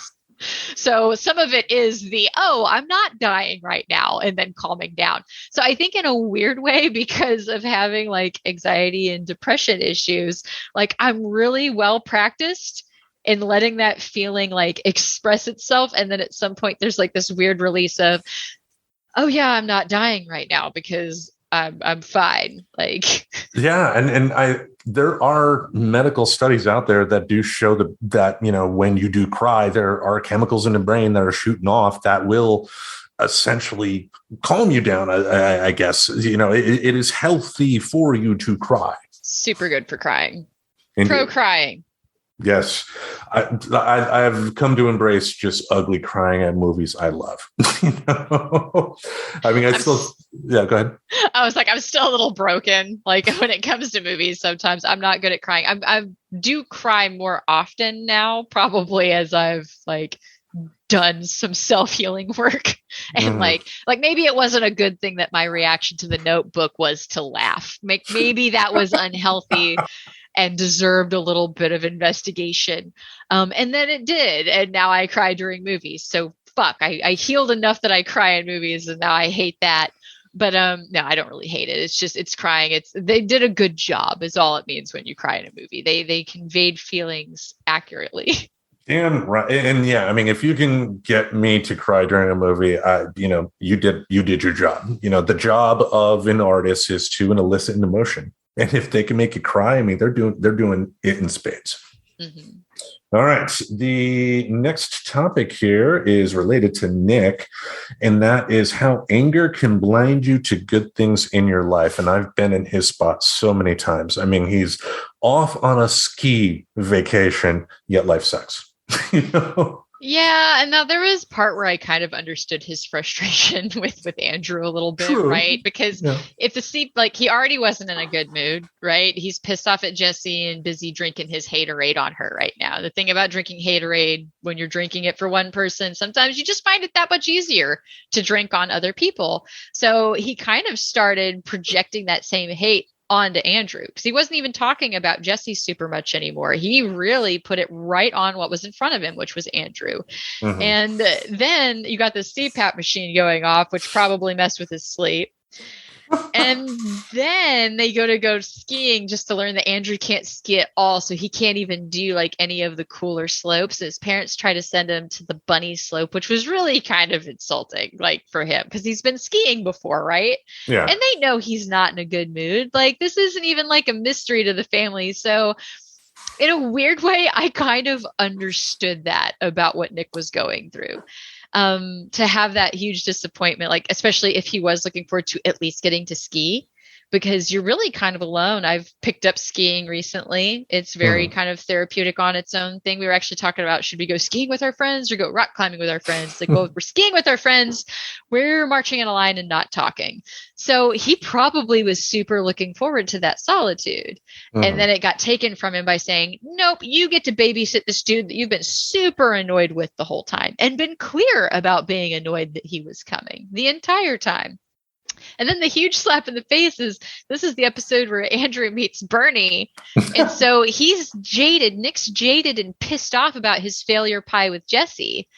So some of it is I'm not dying right now, and then calming down. So I think in a weird way, because of having like anxiety and depression issues, like I'm really well practiced in letting that feeling like express itself. And then at some point there's like this weird release of, oh yeah, I'm not dying right now because I'm fine. Like, yeah. And there are medical studies out there that do show that, when you do cry, there are chemicals in the brain that are shooting off that will essentially calm you down. I guess, it is healthy for you to cry. Super good for crying. Indeed. Pro crying. Yes, I've come to embrace just ugly crying at movies I love. I mean, go ahead. I was like, I'm still a little broken. Like when it comes to movies, sometimes I'm not good at crying. I do cry more often now, probably as I've like done some self-healing work. And like maybe it wasn't a good thing that my reaction to The Notebook was to laugh. Maybe that was unhealthy and deserved a little bit of investigation. And then it did. And now I cry during movies. So I healed enough that I cry in movies, and now I hate that. But no, I don't really hate it. It's crying. They did a good job is all it means when you cry in a movie. They conveyed feelings accurately. Damn right. And yeah, I mean, if you can get me to cry during a movie, you did your job. The job of an artist is to elicit an emotion. And if they can make you cry, I mean, they're doing it in spades. All right. The next topic here is related to Nick, and that is how anger can blind you to good things in your life. And I've been in his spot so many times. I mean, he's off on a ski vacation, yet life sucks. Yeah, and now there is part where I kind of understood his frustration with Andrew a little bit, True. Right? Because if the sleep, like he already wasn't in a good mood, right? He's pissed off at Jesse and busy drinking his haterade on her right now. The thing about drinking haterade, when you're drinking it for one person, sometimes you just find it that much easier to drink on other people. So he kind of started projecting that same hate onto Andrew, because he wasn't even talking about Jesse super much anymore. He really put it right on what was in front of him, which was Andrew. And then you got the CPAP machine going off, which probably messed with his sleep. And then they go skiing just to learn that Andrew can't ski at all. So he can't even do like any of the cooler slopes. His parents try to send him to the bunny slope, which was really kind of insulting, like for him, because he's been skiing before, right? Yeah. And they know he's not in a good mood. Like this isn't even like a mystery to the family. So in a weird way, I kind of understood that about what Nick was going through. To have that huge disappointment, like especially if he was looking forward to at least getting to ski, because you're really kind of alone. I've picked up skiing recently. It's very kind of therapeutic on its own thing. We were actually talking about, should we go skiing with our friends or go rock climbing with our friends? Like, well, if we're skiing with our friends, we're marching in a line and not talking. So he probably was super looking forward to that solitude. And then it got taken from him by saying, nope, you get to babysit this dude that you've been super annoyed with the whole time and been clear about being annoyed that he was coming the entire time. And then the huge slap in the face is this is the episode where Andrew meets Bernie. And so he's jaded. Nick's jaded and pissed off about his failure pie with Jesse.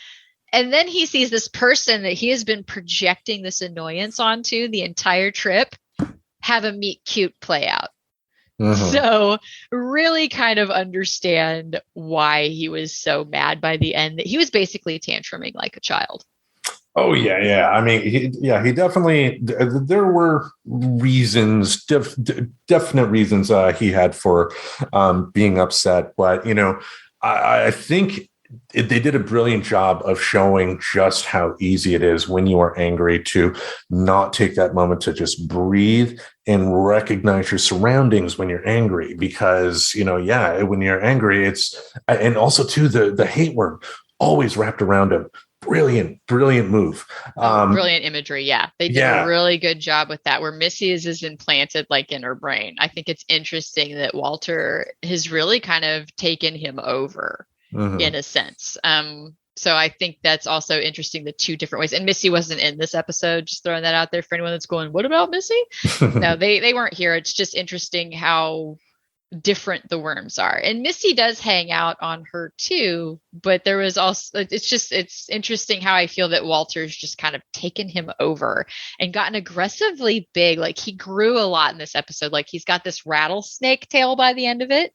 And then he sees this person that he has been projecting this annoyance onto the entire trip have a meet cute play out. So really kind of understand why he was so mad by the end, that he was basically tantruming like a child. Oh, yeah. I mean, he definitely, there were reasons, definite reasons he had for being upset. But, I think they did a brilliant job of showing just how easy it is when you are angry to not take that moment to just breathe and recognize your surroundings when you're angry. Because, when you're angry, and also too, the hate word always wrapped around him. Brilliant move. Brilliant imagery. Yeah. They did a really good job with that, where Missy's is implanted like in her brain. I think it's interesting that Walter has really kind of taken him over in a sense. So I think that's also interesting, the two different ways. And Missy wasn't in this episode, just throwing that out there for anyone that's going, what about Missy? No, they weren't here. It's just interesting how different the worms are. And Missy does hang out on her too, but there was also, it's interesting how I feel that Walter's just kind of taken him over and gotten aggressively big. Like he grew a lot in this episode. Like he's got this rattlesnake tail by the end of it.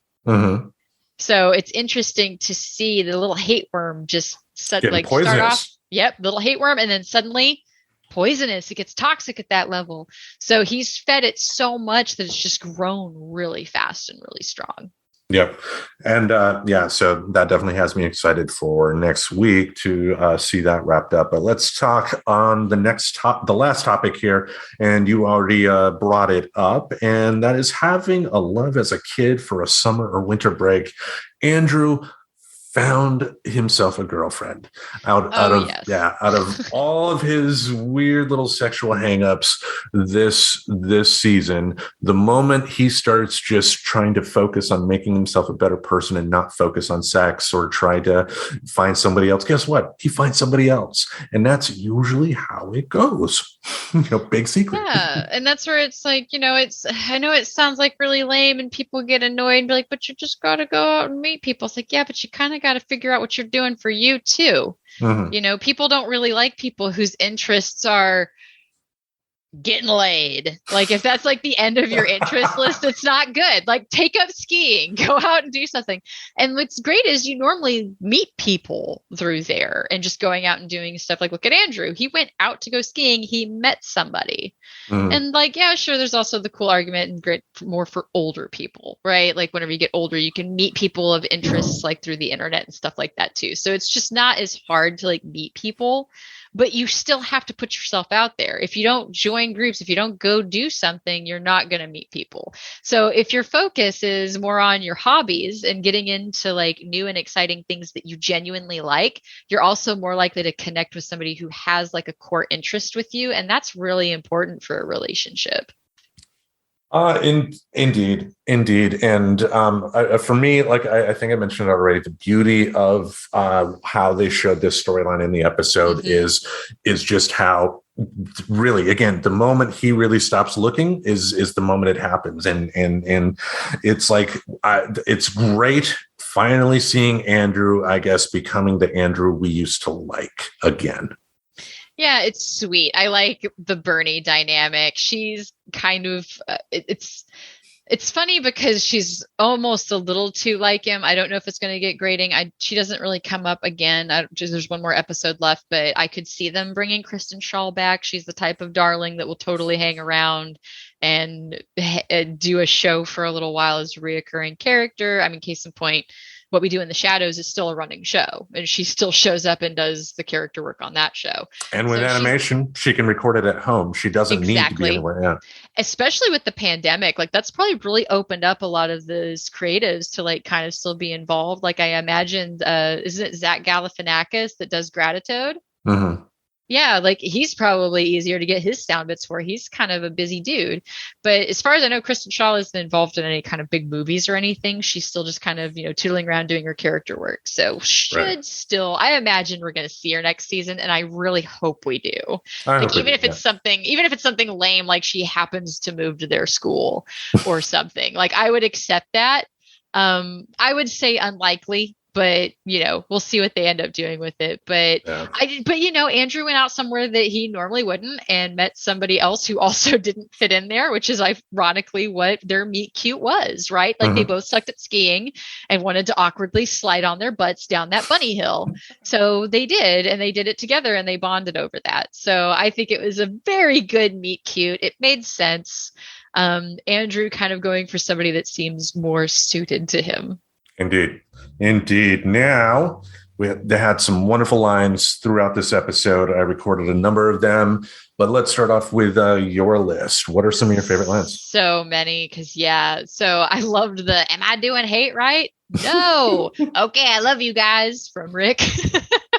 So it's interesting to see the little hate worm just start off. Yep. Little hate worm. And then suddenly poisonous. It gets toxic at that level. So he's fed it so much that it's just grown really fast and really strong. Yep. And so that definitely has me excited for next week to see that wrapped up. But let's talk on the last topic here. And you already brought it up, and that is having a love as a kid for a summer or winter break. Andrew found himself a girlfriend out of all of his weird little sexual hangups this season. The moment he starts just trying to focus on making himself a better person and not focus on sex or try to find somebody else, guess what? He finds somebody else. And that's usually how it goes. Big secret. Yeah. And that's where it's like, I know it sounds like really lame and people get annoyed and be like, but you just got to go out and meet people. It's like, yeah, but you kind of got to figure out what you're doing for you too. People don't really like people whose interests are getting laid. Like if that's like the end of your interest list, it's not good. Like take up skiing, go out and do something. And what's great is you normally meet people through there and just going out and doing stuff. Like look at Andrew. He went out to go skiing. He met somebody. And like, yeah, sure. There's also the cool argument and great more for older people, right? Like whenever you get older, you can meet people of interests like through the internet and stuff like that too. So it's just not as hard to like meet people, but you still have to put yourself out there. If you don't join groups, if you don't go do something, you're not going to meet people. So if your focus is more on your hobbies and getting into like new and exciting things that you genuinely like, you're also more likely to connect with somebody who has like a core interest with you. And that's really important for a relationship. Indeed. And for me, like I think I mentioned already, the beauty of how they showed this storyline in the episode is just how really, again, the moment he really stops looking is the moment it happens. And it's like, it's great finally seeing Andrew, I guess, becoming the Andrew we used to like again. Yeah, it's sweet. I like the Bernie dynamic. She's kind of, it's funny because she's almost a little too like him. I don't know if it's going to get grading. She doesn't really come up again. There's one more episode left, but I could see them bringing Kristen Shaw back. She's the type of darling that will totally hang around and do a show for a little while as a reoccurring character. I mean, case in point, What We Do in the Shadows is still a running show, and she still shows up and does the character work on that show. And with animation, she can record it at home. She doesn't need to be anywhere. Yeah. Especially with the pandemic, like that's probably really opened up a lot of those creatives to like kind of still be involved. Like I imagined, isn't it Zach Galifianakis that does Gratitude? Yeah, like he's probably easier to get his sound bits for. He's kind of a busy dude. But as far as I know, Kristen Shaw isn't involved in any kind of big movies or anything. She's still just kind of, tootling around doing her character work. So I imagine we're going to see her next season, and I really hope we do. Like even if it's something lame, like she happens to move to their school or something, like I would accept that. I would say unlikely, but we'll see what they end up doing with it. But Andrew went out somewhere that he normally wouldn't and met somebody else who also didn't fit in there, which is ironically what their meet cute was, right? Like they both sucked at skiing and wanted to awkwardly slide on their butts down that bunny hill. So they did, and they did it together, and they bonded over that. So I think it was a very good meet cute. It made sense. Andrew kind of going for somebody that seems more suited to him. Indeed. Now, they had some wonderful lines throughout this episode. I recorded a number of them, but let's start off with your list. What are some of your favorite lines? So many, so I loved the, am I doing hate right? No. Okay, I love you guys, from Rick.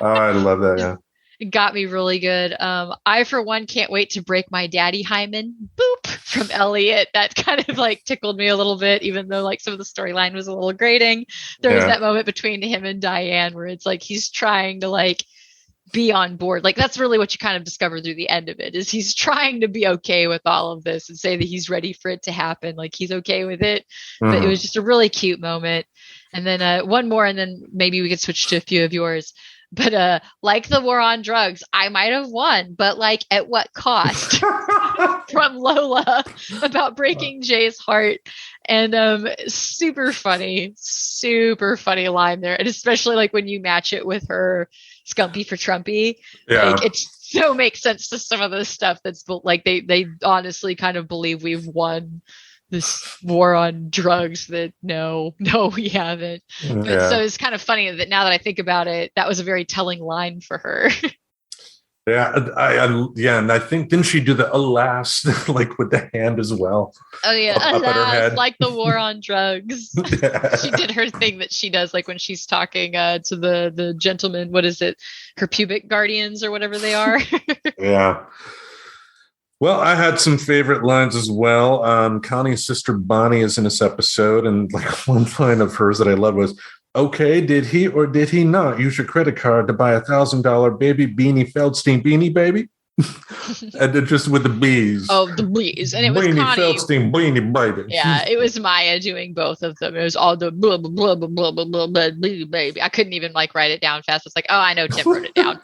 Oh, I love that, yeah. It got me really good. I, for one, can't wait to break my daddy hymen. Boop, from Elliot. That kind of like tickled me a little bit, even though like some of the storyline was a little grating. There was that moment between him and Diane where it's like he's trying to like be on board. Like that's really what you kind of discover through the end of it, is he's trying to be okay with all of this and say that he's ready for it to happen. Like he's okay with it. But it was just a really cute moment. And then one more, and then maybe we could switch to a few of yours. But like the war on drugs, I might have won, but like at what cost? From Lola, about breaking Jay's heart. And super funny line there. And especially like when you match it with her Scumpy for Trumpy, like it so makes sense to some of the stuff that's like they honestly kind of believe we've won this war on drugs that no, we haven't. But so it's kind of funny that now that I think about it, that was a very telling line for her. And I think, didn't she do the alas like with the hand as well? Oh yeah, up at her head. Like the war on drugs. She did her thing that she does, like when she's talking to the gentleman. What is it? Her pubic guardians or whatever they are. Yeah. Well, I had some favorite lines as well. Connie's sister Bonnie is in this episode, and like one line of hers that I love was, "Okay, did he or did he not use your credit card to buy $1,000 baby beanie Feldstein beanie baby?" And then just with the bees. Oh, the bees. And it was beanie Connie. Feldstein beanie baby. Yeah, it was Maya doing both of them. It was all the blah, blah, blah, blah, blah, blah, blah, blah, baby. I couldn't even like write it down fast. It's like, oh, I know Tim wrote it down.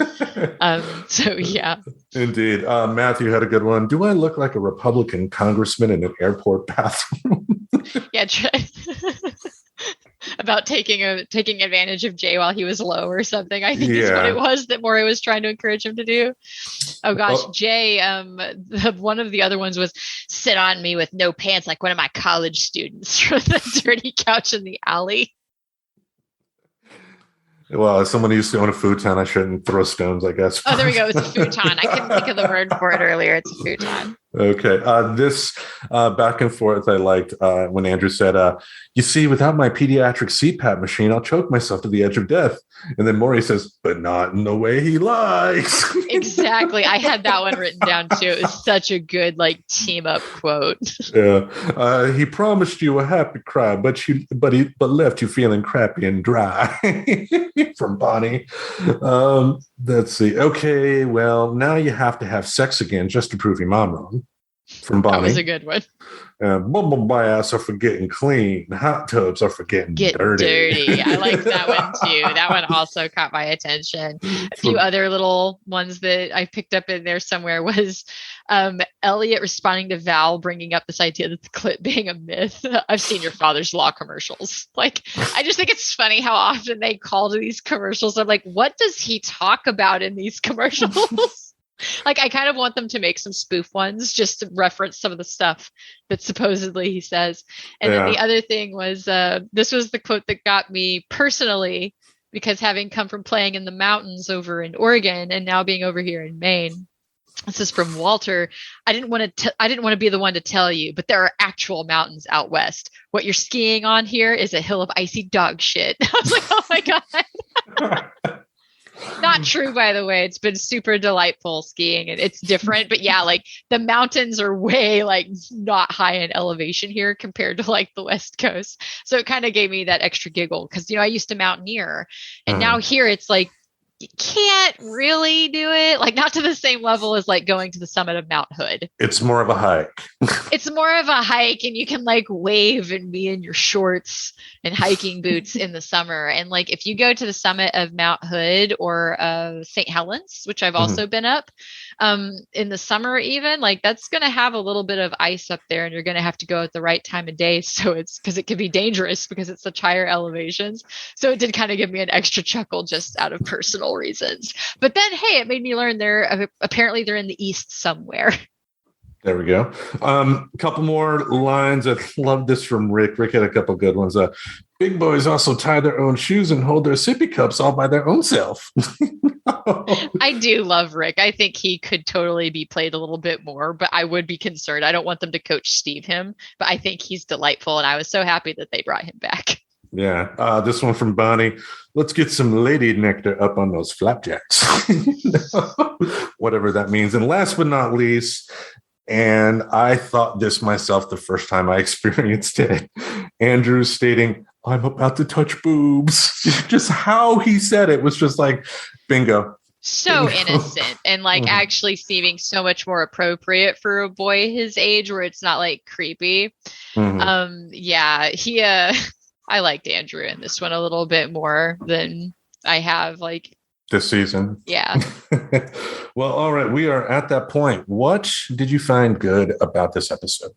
So yeah. Indeed. Matthew had a good one. Do I look like a Republican congressman in an airport bathroom? Yeah. About taking advantage of Jay while he was low or something, I think is what it was that Maury was trying to encourage him to do. Oh gosh, Jay, one of the other ones was sit on me with no pants like one of my college students from the dirty couch in the alley. Well, as someone who used to own a futon, I shouldn't throw stones, I guess. Oh, there we go. It's a futon. I couldn't think of the word for it earlier. It's a futon. Okay. This back and forth, I liked when Andrew said, you see, without my pediatric CPAP machine, I'll choke myself to the edge of death. And then Maury says, but not in the way he likes. Exactly. I had that one written down too. It was such a good like team up quote. Yeah. He promised you a happy cry, but left you feeling crappy and dry. From Bonnie. Let's see. Okay, well, now you have to have sex again just to prove your mom wrong. From Bonnie. That was a good one. Bumble baths are for getting clean. Hot tubs are for getting dirty. I like that one too. That one also caught my attention. A few other little ones that I picked up in there somewhere was Elliot responding to Val bringing up this idea that the clit being a myth. I've seen your father's law commercials. Like, I just think it's funny how often they call to these commercials. I'm like, what does he talk about in these commercials? Like, I kind of want them to make some spoof ones just to reference some of the stuff that supposedly he says. And then the other thing was, this was the quote that got me personally, because having come from playing in the mountains over in Oregon and now being over here in Maine, this is from Walter. I didn't want to be the one to tell you, but there are actual mountains out west. What you're skiing on here is a hill of icy dog shit. I was like, oh my God. not true, by the way. It's been super delightful skiing, and it's different. But yeah, like the mountains are way like not high in elevation here compared to like the West Coast. So it kind of gave me that extra giggle because, I used to mountaineer, and now here it's like, you can't really do it, like not to the same level as like going to the summit of Mount Hood. It's more of a hike. It's more of a hike, and you can like wave and be in your shorts and hiking boots in the summer. And like if you go to the summit of Mount Hood or St. Helens, which I've also been up in the summer, even like that's going to have a little bit of ice up there, and you're going to have to go at the right time of day. So it's because it can be dangerous because it's such higher elevations. So it did kind of give me an extra chuckle just out of personal reasons. But then, hey, it made me learn apparently they're in the east somewhere. There we go. A couple more lines. I love this from Rick. Rick had a couple good ones. Big boys also tie their own shoes and hold their sippy cups all by their own self. I do love Rick. I think he could totally be played a little bit more, but I would be concerned. I don't want them to coach Steve him, but I think he's delightful, and I was so happy that they brought him back. Yeah. This one from Bonnie. Let's get some lady nectar up on those flapjacks. Whatever that means. And last but not least, and I thought this myself the first time I experienced it, Andrew stating, "I'm about to touch boobs." Just how he said it was just like, bingo. So innocent and like actually seeming so much more appropriate for a boy his age, where it's not like creepy. Yeah, he I liked Andrew in this one a little bit more than I have like this season. Yeah. Well, all right. We are at that point. What did you find good about this episode?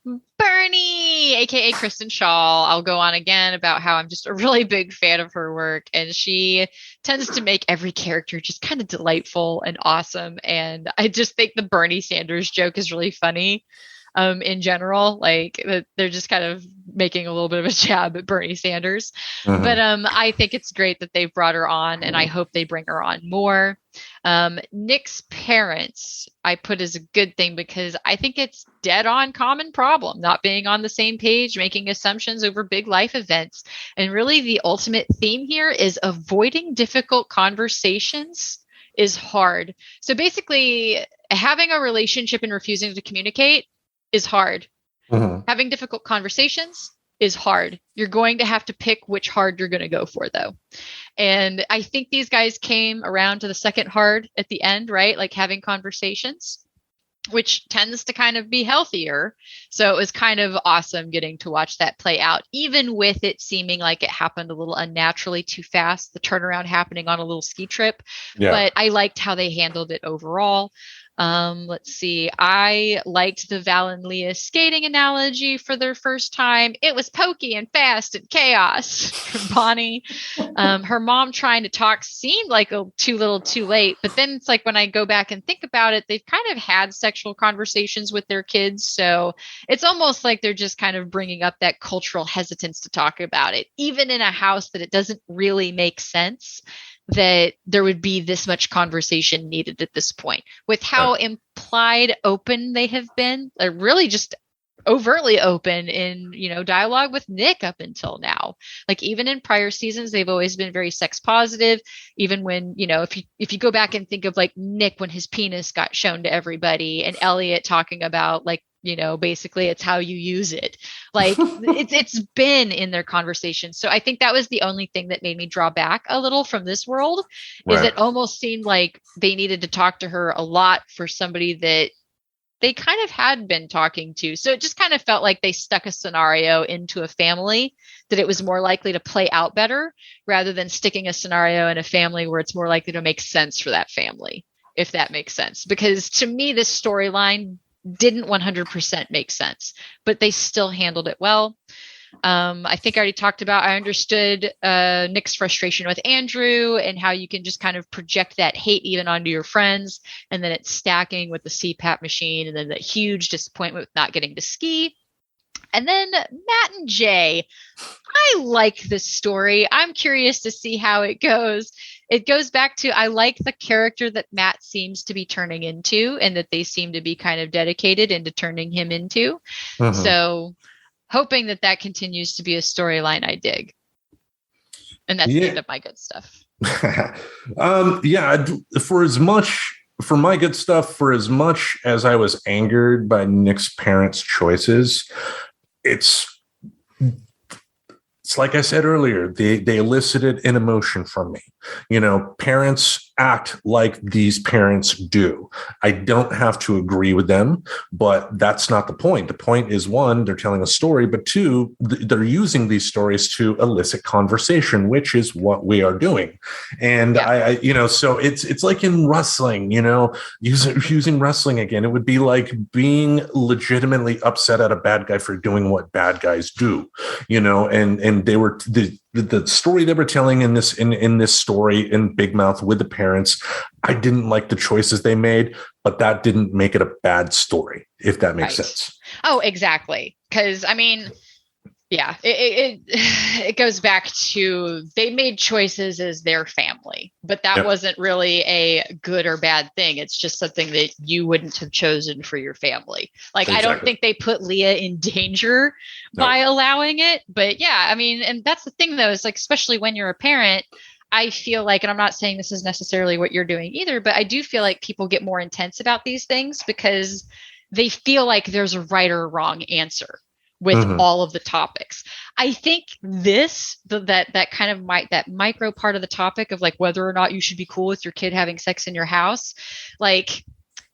Bernie, aka Kristen Shaw. I'll go on again about how I'm just a really big fan of her work, and she tends to make every character just kind of delightful and awesome. And I just think the Bernie Sanders joke is really funny. In general, like they're just kind of making a little bit of a jab at Bernie Sanders. But I think it's great that they've brought her on, and I hope they bring her on more. Nick's parents I put as a good thing because I think it's dead on common problem, not being on the same page, making assumptions over big life events. And really the ultimate theme here is avoiding difficult conversations is hard. So basically having a relationship and refusing to communicate is hard. Having difficult conversations is hard. You're going to have to pick which hard you're going to go for, though. And I think these guys came around to the second hard at the end, right? Like having conversations, which tends to kind of be healthier. So it was kind of awesome getting to watch that play out, even with it seeming like it happened a little unnaturally too fast, the turnaround happening on a little ski trip. Yeah. But I liked how they handled it overall. Let's see. I liked the Val and Leah skating analogy for their first time. It was pokey and fast and chaos from Bonnie. Her mom trying to talk seemed like too little too late. But then it's like when I go back and think about it, they've kind of had sexual conversations with their kids. So it's almost like they're just kind of bringing up that cultural hesitance to talk about it, even in a house that it doesn't really make sense that there would be this much conversation needed at this point, with how implied open they have been. They're really just overtly open in, dialogue with Nick up until now. Like even in prior seasons, they've always been very sex positive. Even when, if you go back and think of like Nick when his penis got shown to everybody, and Elliot talking about like, basically it's how you use it. Like it's been in their conversation. So I think that was the only thing that made me draw back a little from this world, is it almost seemed like they needed to talk to her a lot for somebody that they kind of had been talking to. So it just kind of felt like they stuck a scenario into a family that it was more likely to play out better, rather than sticking a scenario in a family where it's more likely to make sense for that family, if that makes sense. Because to me, this storyline didn't 100% make sense, but they still handled it well. I think I already talked about, I understood Nick's frustration with Andrew and how you can just kind of project that hate even onto your friends. And then it's stacking with the CPAP machine, and then the huge disappointment with not getting to ski. And then Matt and Jay, I like this story. I'm curious to see how it goes. It goes back to, I like the character that Matt seems to be turning into, and that they seem to be kind of dedicated into turning him into. So hoping that continues to be a storyline I dig. And that's the end of my good stuff. Yeah, for my good stuff, for as much as I was angered by Nick's parents' choices, it's it's like I said earlier, they elicited an emotion from me. Parents act like these parents do. I don't have to agree with them, but that's not the point. The point is, one, they're telling a story, but two, they're using these stories to elicit conversation, which is what we are doing. And so it's like in wrestling, using wrestling again, it would be like being legitimately upset at a bad guy for doing what bad guys do, and they were the story they were telling in this story in Big Mouth with the parents. I didn't like the choices they made, but that didn't make it a bad story, if that makes sense. Oh, exactly. Because yeah, it goes back to they made choices as their family, but that wasn't really a good or bad thing. It's just something that you wouldn't have chosen for your family. Exactly. I don't think they put Leah in danger by allowing it. But yeah, and that's the thing though, is especially when you're a parent, I feel like, and I'm not saying this is necessarily what you're doing either, but I do feel like people get more intense about these things because they feel like there's a right or wrong answer with all of the topics. I think that kind of that micro part of the topic of whether or not you should be cool with your kid having sex in your house,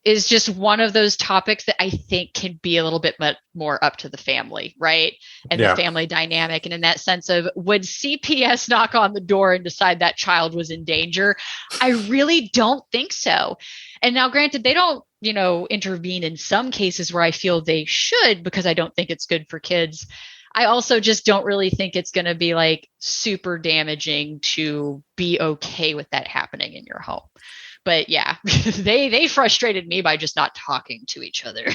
is just one of those topics that I think can be a little bit more up to the family, right? And the family dynamic. And in that sense of, would CPS knock on the door and decide that child was in danger? I really don't think so. And now, granted, they don't, intervene in some cases where I feel they should, because I don't think it's good for kids. I also just don't really think it's going to be super damaging to be okay with that happening in your home. But yeah, they frustrated me by just not talking to each other.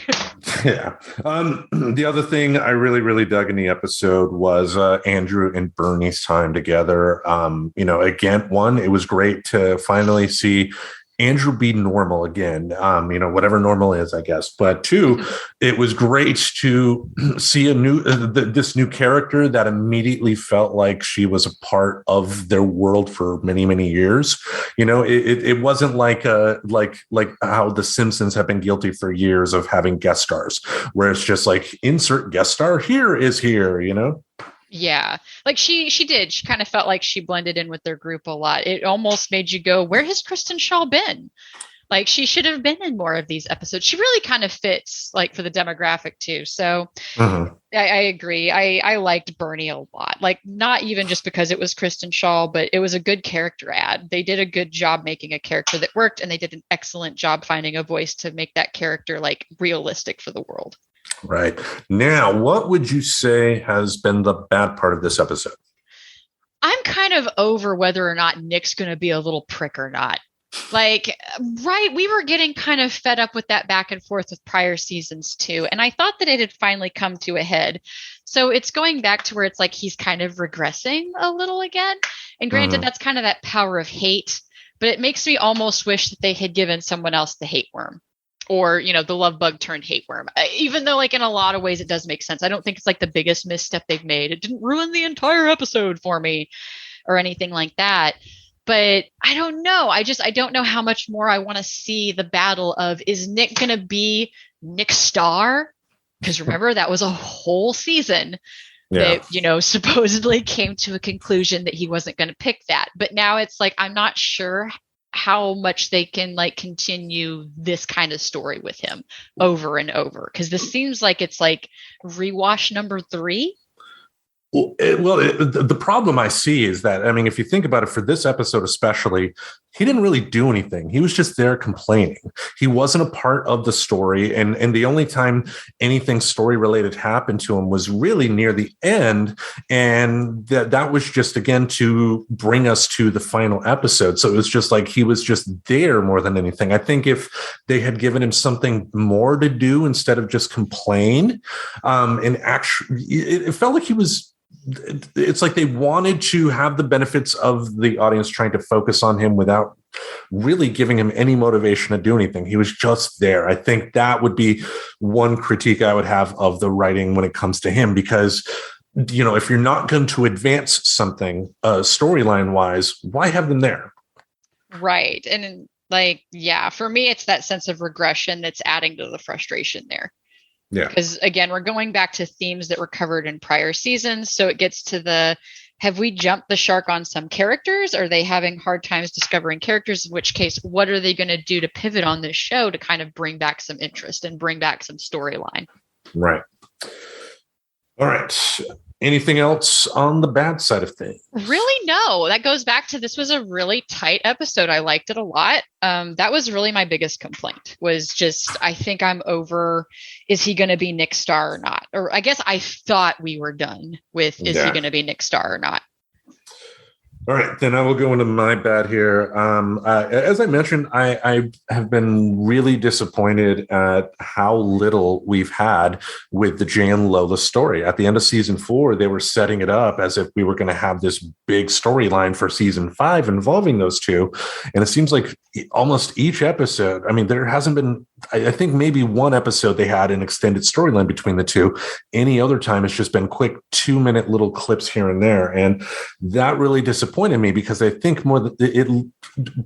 Yeah. The other thing I really, really dug in the episode was Andrew and Bernie's time together. Again, one, it was great to finally see Andrew be normal again, whatever normal is, I guess. But two, it was great to see this new character that immediately felt like she was a part of their world for many, many years. It wasn't like how The Simpsons have been guilty for years of having guest stars, where it's just insert guest star here is here, Yeah, she did. She kind of felt like she blended in with their group a lot. It almost made you go, where has Kristen Shaw been? She should have been in more of these episodes. She really kind of fits for the demographic too. So I agree. I liked Bernie a lot. Not even just because it was Kristen Shaw, but it was a good character ad. They did a good job making a character that worked, and they did an excellent job finding a voice to make that character realistic for the world. Right. Now, what would you say has been the bad part of this episode? I'm kind of over whether or not Nick's going to be a little prick or not. We were getting kind of fed up with that back and forth with prior seasons too. And I thought that it had finally come to a head. So it's going back to where it's he's kind of regressing a little again. And granted, that's kind of that power of hate, but it makes me almost wish that they had given someone else the hate worm. Or, the love bug turned hate worm, even though in a lot of ways it does make sense. I don't think it's the biggest misstep they've made. It didn't ruin the entire episode for me or anything like that. But I don't know. I don't know how much more I want to see the battle of, is Nick going to be Nick Star? Because remember, that was a whole season that, supposedly came to a conclusion that he wasn't going to pick that. But now it's I'm not sure how much they can continue this kind of story with him over and over, because this seems like it's rewash number 3. The problem I see is that, if you think about it, for this episode especially, he didn't really do anything. He was just there complaining. He wasn't a part of the story. And the only time anything story related happened to him was really near the end. And that was just, again, to bring us to the final episode. So it was just he was just there more than anything. I think if they had given him something more to do instead of just complain, and actually, it felt like he was, it's they wanted to have the benefits of the audience trying to focus on him without really giving him any motivation to do anything. He was just there. I think that would be one critique I would have of the writing when it comes to him, because if you're not going to advance something storyline wise, why have them there? Right. And like, yeah, for me, it's that sense of regression that's adding to the frustration there. Yeah. Because again, we're going back to themes that were covered in prior seasons. So it gets to have we jumped the shark on some characters? Are they having hard times discovering characters? In which case, what are they going to do to pivot on this show to kind of bring back some interest and bring back some storyline? Right. All right. Anything else on the bad side of things? Really, no. That goes back to this was a really tight episode. I liked it a lot. That was really my biggest complaint was just, I think I'm over, is he going to be Nick Star or not? Or I guess I thought we were done with, is he going to be Nick Star or not? All right, then I will go into my bad here. As I mentioned, I have been really disappointed at how little we've had with the Jay and Lola story. At the end of season 4, they were setting it up as if we were going to have this big storyline for season 5 involving those two. And it seems like almost each episode, I mean, there hasn't been, I think maybe one episode they had an extended storyline between the two. Any other time, it's just been quick 2-minute little clips here and there. And that really disappointed me because I think more that it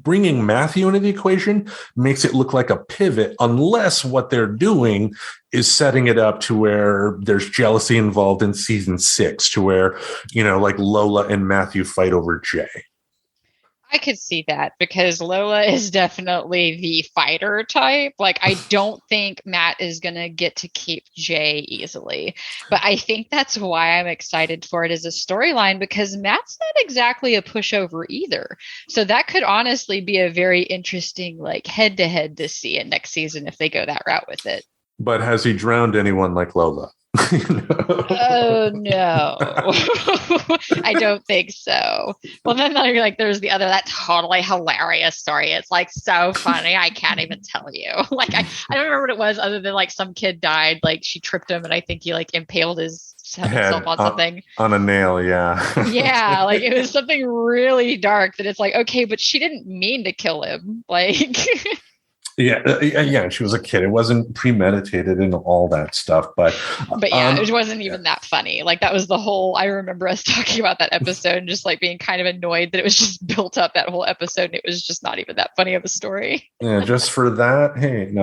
bringing Matthew into the equation makes it look like a pivot, unless what they're doing is setting it up to where there's jealousy involved in season 6, to where, like Lola and Matthew fight over Jay. I could see that because Lola is definitely the fighter type. Like, I don't think Matt is going to get to keep Jay easily. But I think that's why I'm excited for it as a storyline, because Matt's not exactly a pushover either. So that could honestly be a very interesting, like, head-to-head to see it next season if they go that route with it. But has he drowned anyone like Lola? Oh no. I don't think so. Well, then there's that totally hilarious story. It's like so funny, I can't even tell you. Like I don't remember what it was, other than like some kid died, like she tripped him and I think he like impaled himself on something, on a nail. Yeah, like it was something really dark that it's like, okay, but she didn't mean to kill him, like. Yeah, she was a kid. It wasn't premeditated and all that stuff, but yeah, it wasn't even that funny. Like that was the whole. I remember us talking about that episode and just like being kind of annoyed that it was just built up that whole episode and it was just not even that funny of a story. Yeah, just for that. Hey,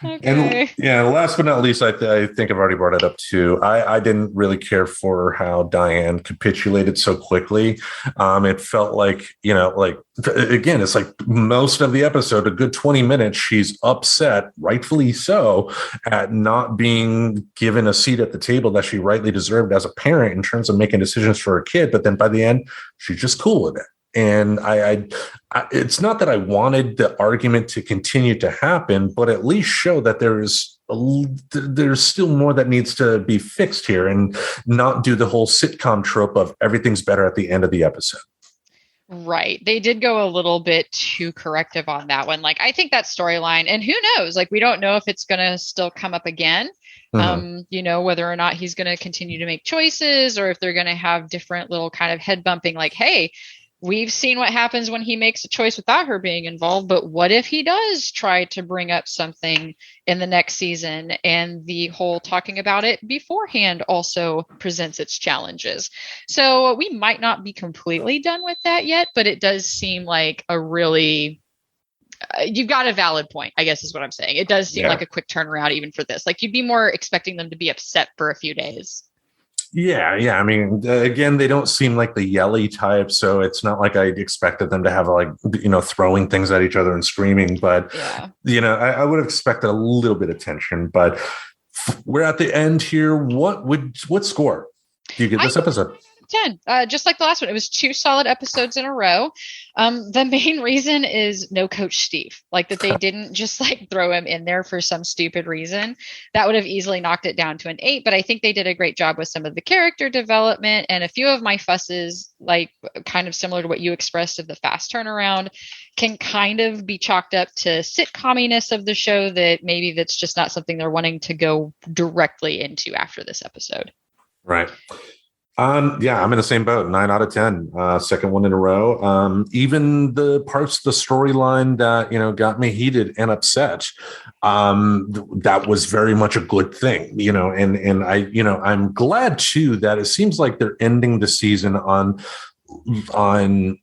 okay. And last but not least, I think I've already brought it up too. I didn't really care for how Diane capitulated so quickly. It felt like again, it's like most of the episode, a good 20 minutes. She's upset, rightfully so, at not being given a seat at the table that she rightly deserved as a parent in terms of making decisions for her kid. But then by the end, she's just cool with it. And I it's not that I wanted the argument to continue to happen, but at least show that there's still more that needs to be fixed here and not do the whole sitcom trope of everything's better at the end of the episode. Right. They did go a little bit too corrective on that one. Like, I think that storyline, and who knows, like, we don't know if it's going to still come up again. Mm-hmm. Whether or not he's going to continue to make choices or if they're going to have different little kind of head bumping, like, hey, we've seen what happens when he makes a choice without her being involved. But what if he does try to bring up something in the next season, and the whole talking about it beforehand also presents its challenges? So we might not be completely done with that yet, but it does seem like a really, you've got a valid point, I guess is what I'm saying. It does seem like a quick turnaround even for this. Like, you'd be more expecting them to be upset for a few days. Yeah. I mean, again, they don't seem like the yelly type, so it's not like I expected them to have throwing things at each other and screaming. But I would have expected a little bit of tension. But we're at the end here. What score do you give this episode? 10, just like the last one. It was 2 solid episodes in a row. The main reason is no Coach Steve, like that they didn't just like throw him in there for some stupid reason. That would have easily knocked it down to an 8, but I think they did a great job with some of the character development, and a few of my fusses, like kind of similar to what you expressed of the fast turnaround, can kind of be chalked up to sitcominess of the show that maybe that's just not something they're wanting to go directly into after this episode. Right. Yeah, I'm in the same boat. 9 out of 10. Second one in a row. Even the parts of the storyline that got me heated and upset. That was very much a good thing, and I'm glad too that it seems like they're ending the season on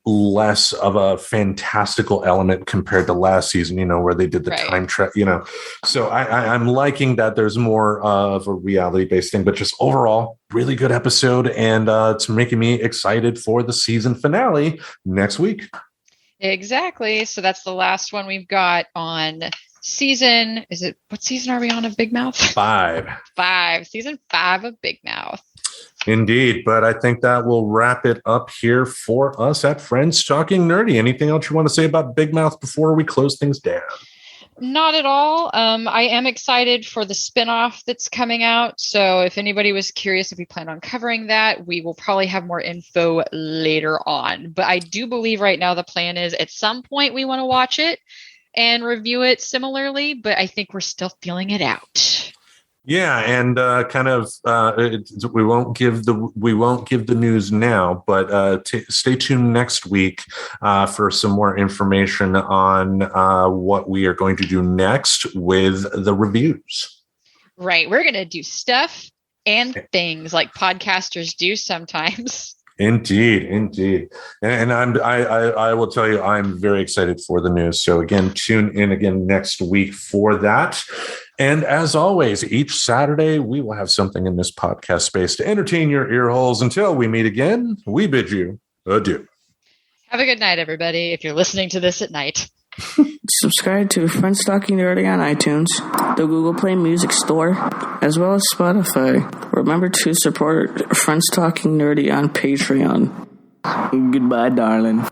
less of a fantastical element compared to last season, where they did the time travel, so I'm liking that there's more of a reality based thing, but just overall really good episode. And it's making me excited for the season finale next week. Exactly. So that's the last one we've got on season. What season are we on of Big Mouth? 5. Season 5 of Big Mouth. Indeed. But I think that will wrap it up here for us at Friends Talking Nerdy. Anything else you want to say about Big Mouth before we close things down? Not at all. I am excited for the spinoff that's coming out. So if anybody was curious if we plan on covering that, we will probably have more info later on. But I do believe right now the plan is at some point we want to watch it and review it similarly, but I think we're still feeling it out. Yeah, and we won't give the news now, but stay tuned next week for some more information on what we are going to do next with the reviews. Right, we're going to do stuff and things like podcasters do sometimes. Indeed. And I will tell you, I'm very excited for the news. So again, tune in again next week for that. And as always, each Saturday, we will have something in this podcast space to entertain your ear holes. Until we meet again, we bid you adieu. Have a good night, everybody, if you're listening to this at night. Subscribe to Friends Talking Nerdy on iTunes, the Google Play Music Store, as well as Spotify. Remember to support Friends Talking Nerdy on Patreon. Goodbye, darling.